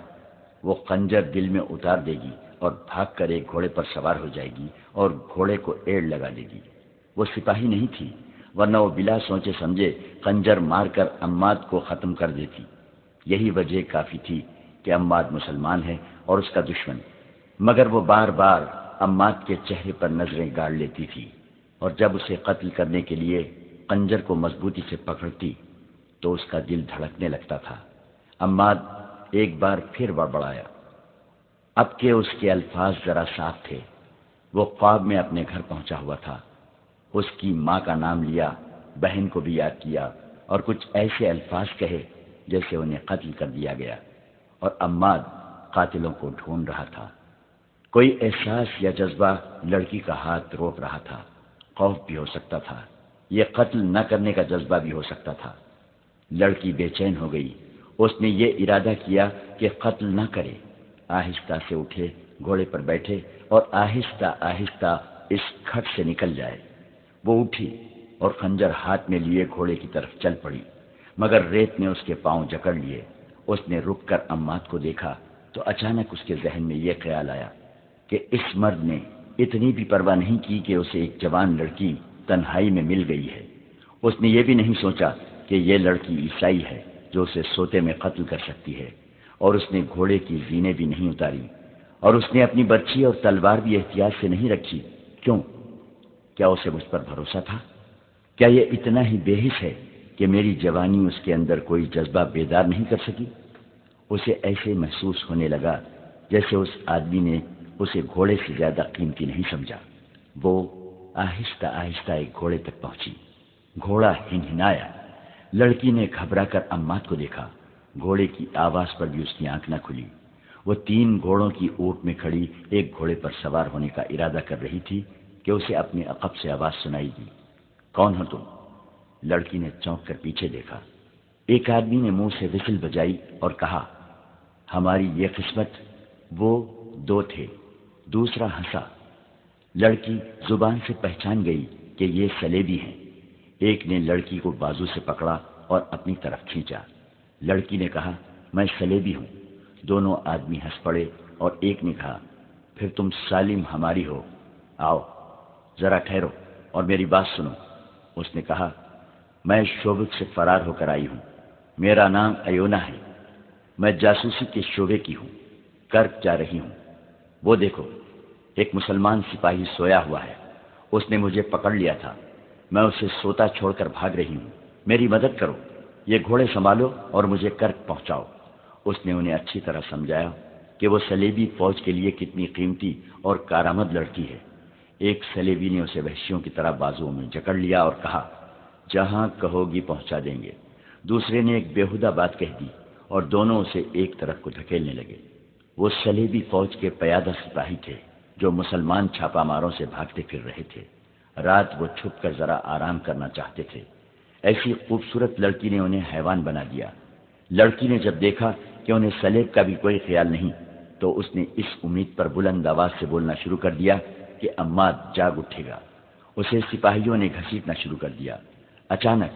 وہ خنجر دل میں اتار دے گی اور بھاگ کر ایک گھوڑے پر سوار ہو جائے گی اور گھوڑے کو ایڑ لگا دے گی۔ وہ سپاہی نہیں تھی، ورنہ وہ بلا سوچے سمجھے خنجر مار کر عماد کو ختم کر دیتی۔ یہی وجہ کافی تھی کہ عماد مسلمان ہے اور اس کا دشمن، مگر وہ بار بار عماد کے چہرے پر نظریں گاڑ لیتی تھی، اور جب اسے قتل کرنے کے لیے خنجر کو مضبوطی سے پکڑتی تو اس کا دل دھڑکنے لگتا تھا۔ عماد ایک بار پھر بڑبڑایا۔ اب کہ اس کے الفاظ ذرا صاف تھے، وہ خواب میں اپنے گھر پہنچا ہوا تھا، اس کی ماں کا نام لیا، بہن کو بھی یاد کیا اور کچھ ایسے الفاظ کہے جیسے انہیں قتل کر دیا گیا، اور عماد قاتلوں کو ڈھونڈ رہا تھا۔ کوئی احساس یا جذبہ لڑکی کا ہاتھ روک رہا تھا، خوف بھی ہو سکتا تھا، یہ قتل نہ کرنے کا جذبہ بھی ہو سکتا تھا۔ لڑکی بے چین ہو گئی، اس نے یہ ارادہ کیا کہ قتل نہ کرے، آہستہ سے اٹھے، گھوڑے پر بیٹھے اور آہستہ آہستہ اس کھٹ سے نکل جائے۔ وہ اٹھی اور خنجر ہاتھ میں لیے گھوڑے کی طرف چل پڑی، مگر ریت نے اس کے پاؤں جکڑ لیے۔ اس نے رک کر عماد کو دیکھا تو اچانک اس کے ذہن میں یہ خیال آیا کہ اس مرد نے اتنی بھی پرواہ نہیں کی کہ اسے ایک جوان لڑکی تنہائی میں مل گئی ہے۔ اس نے یہ بھی نہیں سوچا کہ یہ لڑکی عیسائی ہے جو اسے سوتے میں قتل کر سکتی ہے، اور اس نے گھوڑے کی زینے بھی نہیں اتاری، اور اس نے اپنی برچھی اور تلوار بھی احتیاط سے نہیں رکھی۔ کیوں؟ کیا اسے مجھ پر بھروسہ تھا؟ کیا یہ اتنا ہی بے حس ہے کہ میری جوانی اس کے اندر کوئی جذبہ بیدار نہیں کر سکی؟ اسے ایسے محسوس ہونے لگا جیسے اس آدمی نے اسے گھوڑے سے زیادہ قیمتی نہیں سمجھا۔ وہ آہستہ آہستہ ایک گھوڑے تک پہنچی، گھوڑا ہنہنایا۔ لڑکی نے گھبرا کر عماد کو دیکھا، گھوڑے کی آواز پر بھی اس کی آنکھ نہ کھلی۔ وہ 3 گھوڑوں کی اوٹ میں کھڑی ایک گھوڑے پر سوار ہونے کا ارادہ کر رہی تھی کہ اسے اپنے عقب سے آواز سنائی دی، کون ہو تم؟ لڑکی نے چونک کر پیچھے دیکھا۔ ایک آدمی نے منہ سے وسل بجائی اور کہا، ہماری یہ قسمت۔ وہ 2 تھے، دوسرا ہنسا۔ لڑکی زبان سے پہچان گئی کہ یہ سلیبی ہیں۔ ایک نے لڑکی کو بازو سے پکڑا اور اپنی طرف کھینچا۔ لڑکی نے کہا، میں سلیبی ہوں۔ دونوں آدمی ہنس پڑے اور ایک نے کہا، پھر تم سالم ہماری ہو، آؤ ذرا ٹھہرو اور میری بات سنو۔ اس نے کہا، میں شوبک سے فرار ہو کر آئی ہوں، میرا نام ایونا ہے، میں جاسوسی کے شعبے کی ہوں، کرک جا رہی ہوں۔ وہ دیکھو، ایک مسلمان سپاہی سویا ہوا ہے، اس نے مجھے پکڑ لیا تھا، میں اسے سوتا چھوڑ کر بھاگ رہی ہوں، میری مدد کرو، یہ گھوڑے سنبھالو اور مجھے کرک پہنچاؤ۔ اس نے انہیں اچھی طرح سمجھایا کہ وہ سلیبی فوج کے لیے کتنی قیمتی اور کارآمد لڑکی ہے۔ ایک سلیبی نے اسے وحشیوں کی طرح بازوؤں میں جکڑ لیا اور کہا، جہاں کہو گی پہنچا دیں گے۔ دوسرے نے ایک بیہودہ بات کہہ دی اور دونوں اسے ایک طرف کو دھکیلنے لگے۔ وہ سلیبی فوج کے پیادہ سپاہی تھے جو مسلمان چھاپا ماروں سے بھاگتے پھر رہے تھے۔ رات وہ چھپ کر ذرا آرام کرنا چاہتے تھے۔ ایسی خوبصورت لڑکی نے انہیں حیوان بنا دیا۔ لڑکی نے جب دیکھا کہ انہیں سلیب کا بھی کوئی خیال نہیں تو اس نے اس امید پر بلند آواز سے بولنا شروع کر دیا کہ عماد جاگ اٹھے گا۔ اسے سپاہیوں نے گھسیٹنا شروع کر دیا۔ اچانک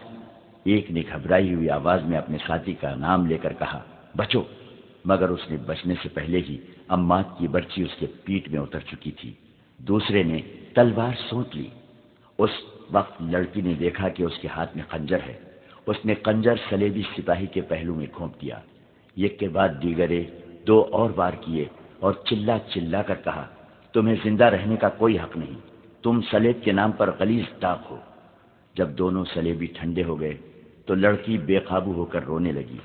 ایک نے گھبرائی ہوئی آواز میں اپنے ساتھی کا نام لے کر کہا، بچو، مگر اس نے بچنے سے پہلے ہی عماد کی برچی اس کے پیٹھ میں اتر چکی تھی۔ دوسرے نے تلوار سونت لی۔ اس وقت لڑکی نے دیکھا کہ اس کے ہاتھ میں خنجر ہے۔ اس نے خنجر سلیبی سپاہی کے پہلو میں گھونپ دیا۔ ایک کے بعد دیگرے 2 اور وار کیے اور چلا چلا کر کہا، تمہیں زندہ رہنے کا کوئی حق نہیں، تم سلیب کے نام پر غلیظ ٹاک ہو۔ جب دونوں سلیبی ٹھنڈے ہو گئے تو لڑکی بے قابو ہو کر رونے لگی۔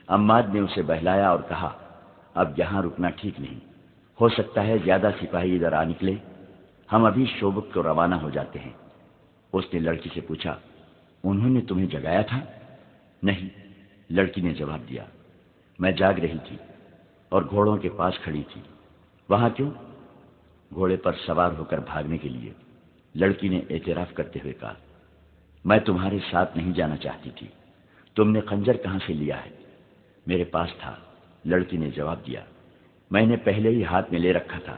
عماد نے اسے بہلایا اور کہا، اب یہاں رکنا ٹھیک نہیں، ہو سکتا ہے زیادہ سپاہی ادھر آ نکلے، ہم ابھی شوبک کو روانہ ہو جاتے ہیں۔ اس نے لڑکی سے پوچھا، انہوں نے تمہیں جگایا تھا؟ نہیں، لڑکی نے جواب دیا، میں جاگ رہی تھی اور گھوڑوں کے پاس کھڑی تھی۔ وہاں کیوں؟ گھوڑے پر سوار ہو کر بھاگنے کے لیے، لڑکی نے اعتراف کرتے ہوئے کہا، میں تمہارے ساتھ نہیں جانا چاہتی تھی۔ تم نے خنجر کہاں سے لیا ہے؟ میرے پاس تھا، لڑکی نے جواب دیا، میں نے پہلے ہی ہاتھ میں لے رکھا تھا۔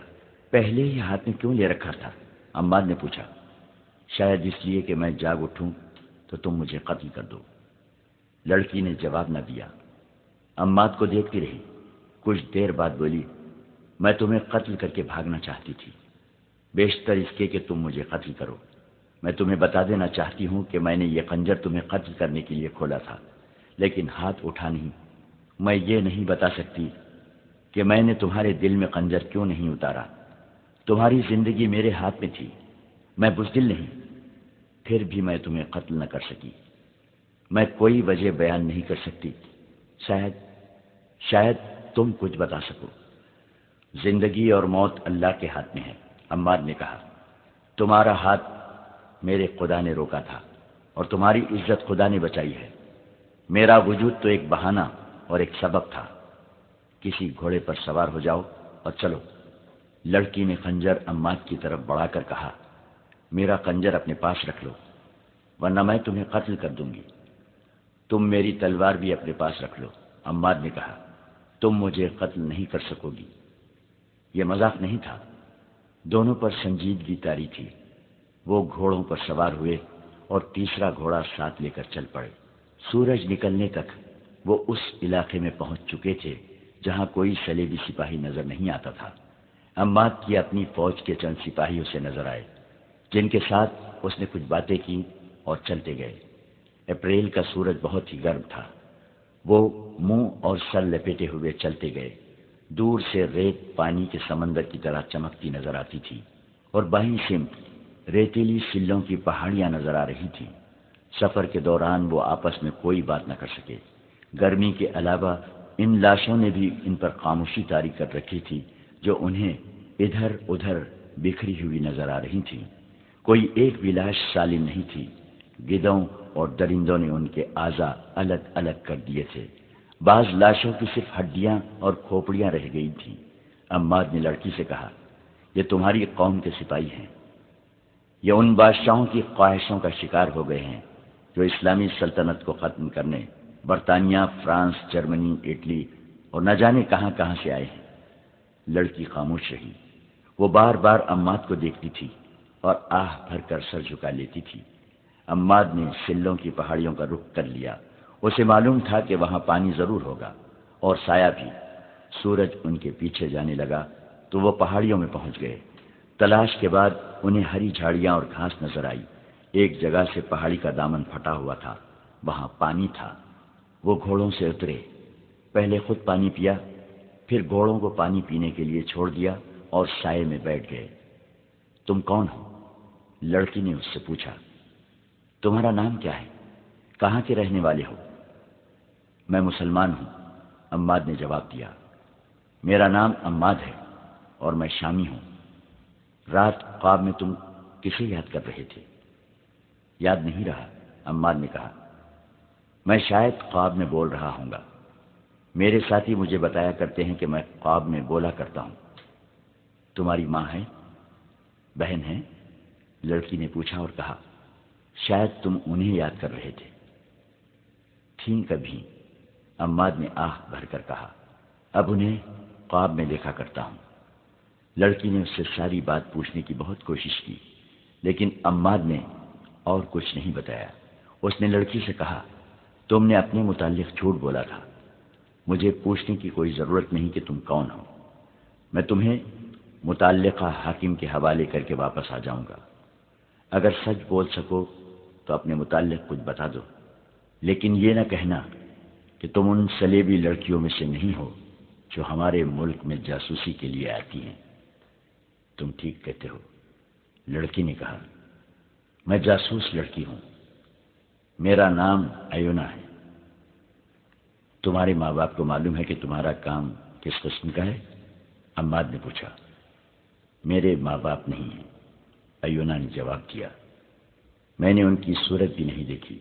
پہلے ہی ہاتھ میں کیوں لے رکھا تھا؟ عماد نے پوچھا۔ شاید اس لیے کہ میں جاگ اٹھوں تو تم مجھے قتل کر دو۔ لڑکی نے جواب نہ دیا، عماد کو دیکھتی رہی۔ کچھ دیر بعد بولی، میں تمہیں قتل کر کے بھاگنا چاہتی تھی، بیشتر اس کے کہ تم مجھے قتل کرو۔ میں تمہیں بتا دینا چاہتی ہوں کہ میں نے یہ خنجر تمہیں قتل کرنے کے لیے کھولا تھا، لیکن ہاتھ اٹھا نہیں۔ میں یہ نہیں بتا سکتی کہ میں نے تمہارے دل میں خنجر کیوں نہیں اتارا۔ تمہاری زندگی میرے ہاتھ میں تھی، میں بزدل نہیں، پھر بھی میں تمہیں قتل نہ کر سکی۔ میں کوئی وجہ بیان نہیں کر سکتی، شاید تم کچھ بتا سکو۔ زندگی اور موت اللہ کے ہاتھ میں ہے۔ عمار نے کہا، تمہارا ہاتھ میرے خدا نے روکا تھا اور تمہاری عزت خدا نے بچائی ہے۔ میرا وجود تو ایک بہانہ اور ایک سبب تھا۔ کسی گھوڑے پر سوار ہو جاؤ اور چلو۔ لڑکی نے خنجر عمار کی طرف بڑھا کر کہا، میرا خنجر اپنے پاس رکھ لو ورنہ میں تمہیں قتل کر دوں گی۔ تم میری تلوار بھی اپنے پاس رکھ لو۔ عمار نے کہا، تم مجھے قتل نہیں کر سکو گی۔ یہ مذاق نہیں تھا، دونوں پر سنجیدگی طاری تھی۔ وہ گھوڑوں پر سوار ہوئے اور تیسرا گھوڑا ساتھ لے کر چل پڑے۔ سورج نکلنے تک وہ اس علاقے میں پہنچ چکے تھے جہاں کوئی صلیبی سپاہی نظر نہیں آتا تھا۔ عمار کی اپنی فوج کے چند سپاہی اسے نظر آئے، جن کے ساتھ اس نے کچھ باتیں کی اور چلتے گئے۔ اپریل کا سورج بہت ہی گرم تھا۔ وہ منہ اور سر لپیٹے ہوئے چلتے گئے۔ دور سے ریت پانی کے سمندر کی طرح چمکتی نظر آتی تھی اور بائیں سمت ریتیلی سلوں کی پہاڑیاں نظر آ رہی تھیں۔ سفر کے دوران وہ آپس میں کوئی بات نہ کر سکے۔ گرمی کے علاوہ ان لاشوں نے بھی ان پر خاموشی طاری کر رکھی تھی جو انہیں ادھر ادھر بکھری ہوئی نظر آ رہی تھیں۔ کوئی ایک بھی لاش سالم نہیں تھی۔ گدھوں اور درندوں نے ان کے اعضاء الگ الگ کر دیے تھے۔ بعض لاشوں کی صرف ہڈیاں اور کھوپڑیاں رہ گئی تھیں۔ عمار نے لڑکی سے کہا، یہ تمہاری قوم کے سپاہی ہیں۔ یہ ان بادشاہوں کی خواہشوں کا شکار ہو گئے ہیں جو اسلامی سلطنت کو ختم کرنے برطانیہ، فرانس، جرمنی، اٹلی اور نہ جانے کہاں کہاں سے آئے ہیں۔ لڑکی خاموش رہی۔ وہ بار بار عمار کو دیکھتی تھی اور آہ بھر کر سر جھکا لیتی تھی۔ عمار نے سلوں کی پہاڑیوں کا رخ کر لیا۔ اسے معلوم تھا کہ وہاں پانی ضرور ہوگا اور سایہ بھی۔ سورج ان کے پیچھے جانے لگا تو وہ پہاڑیوں میں پہنچ گئے۔ تلاش کے بعد انہیں ہری جھاڑیاں اور گھاس نظر آئی۔ ایک جگہ سے پہاڑی کا دامن پھٹا ہوا تھا، وہاں پانی تھا۔ وہ گھوڑوں سے اترے، پہلے خود پانی پیا، پھر گھوڑوں کو پانی پینے کے لیے چھوڑ دیا اور سائے میں بیٹھ گئے۔ تم کون ہو؟ لڑکی نے اس سے پوچھا۔ تمہارا نام کیا ہے؟ کہاں کے رہنے والے ہو؟ میں مسلمان ہوں، عمار نے جواب دیا۔ میرا نام عماد ہے اور میں شامی ہوں۔ رات خواب میں تم کسے یاد کر رہے تھے؟ یاد نہیں رہا، عمار نے کہا۔ میں شاید خواب میں بول رہا ہوں گا۔ میرے ساتھی مجھے بتایا کرتے ہیں کہ میں خواب میں بولا کرتا ہوں۔ تمہاری ماں ہے، بہن ہے؟ لڑکی نے پوچھا اور کہا، شاید تم انہیں یاد کر رہے تھے۔ تھیں کبھی، عمار نے آہ بھر کر کہا۔ اب انہیں خواب میں دیکھا کرتا ہوں۔ لڑکی نے اس سے ساری بات پوچھنے کی بہت کوشش کی، لیکن عمار نے اور کچھ نہیں بتایا۔ اس نے لڑکی سے کہا، تم نے اپنے متعلق جھوٹ بولا تھا۔ مجھے پوچھنے کی کوئی ضرورت نہیں کہ تم کون ہو۔ میں تمہیں متعلقہ حاکم کے حوالے کر کے واپس آ جاؤں گا۔ اگر سچ بول سکو تو اپنے متعلق کچھ بتا دو، لیکن یہ نہ کہنا کہ تم ان صلیبی لڑکیوں میں سے نہیں ہو جو ہمارے ملک میں جاسوسی کے لیے آتی ہیں۔ تم ٹھیک کہتے ہو، لڑکی نے کہا۔ میں جاسوس لڑکی ہوں۔ میرا نام ایونا ہے۔ تمہارے ماں باپ کو معلوم ہے کہ تمہارا کام کس قسم کا ہے؟ عمار نے پوچھا۔ میرے ماں باپ نہیں ہیں، ایونا نے جواب دیا۔ میں نے ان کی صورت بھی نہیں دیکھی۔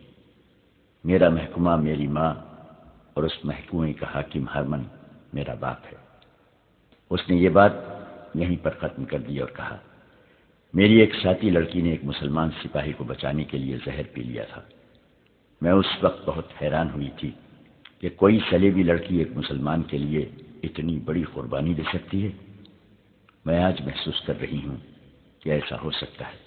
میرا محکمہ میری ماں اور اس محکومے کا حاکم ہرمن میرا باپ ہے۔ اس نے یہ بات یہیں پر ختم کر دی اور کہا، میری ایک ساتھی لڑکی نے ایک مسلمان سپاہی کو بچانے کے لیے زہر پی لیا تھا۔ میں اس وقت بہت حیران ہوئی تھی کہ کوئی صلیبی لڑکی ایک مسلمان کے لیے اتنی بڑی قربانی دے سکتی ہے۔ میں آج محسوس کر رہی ہوں کہ ایسا ہو سکتا ہے۔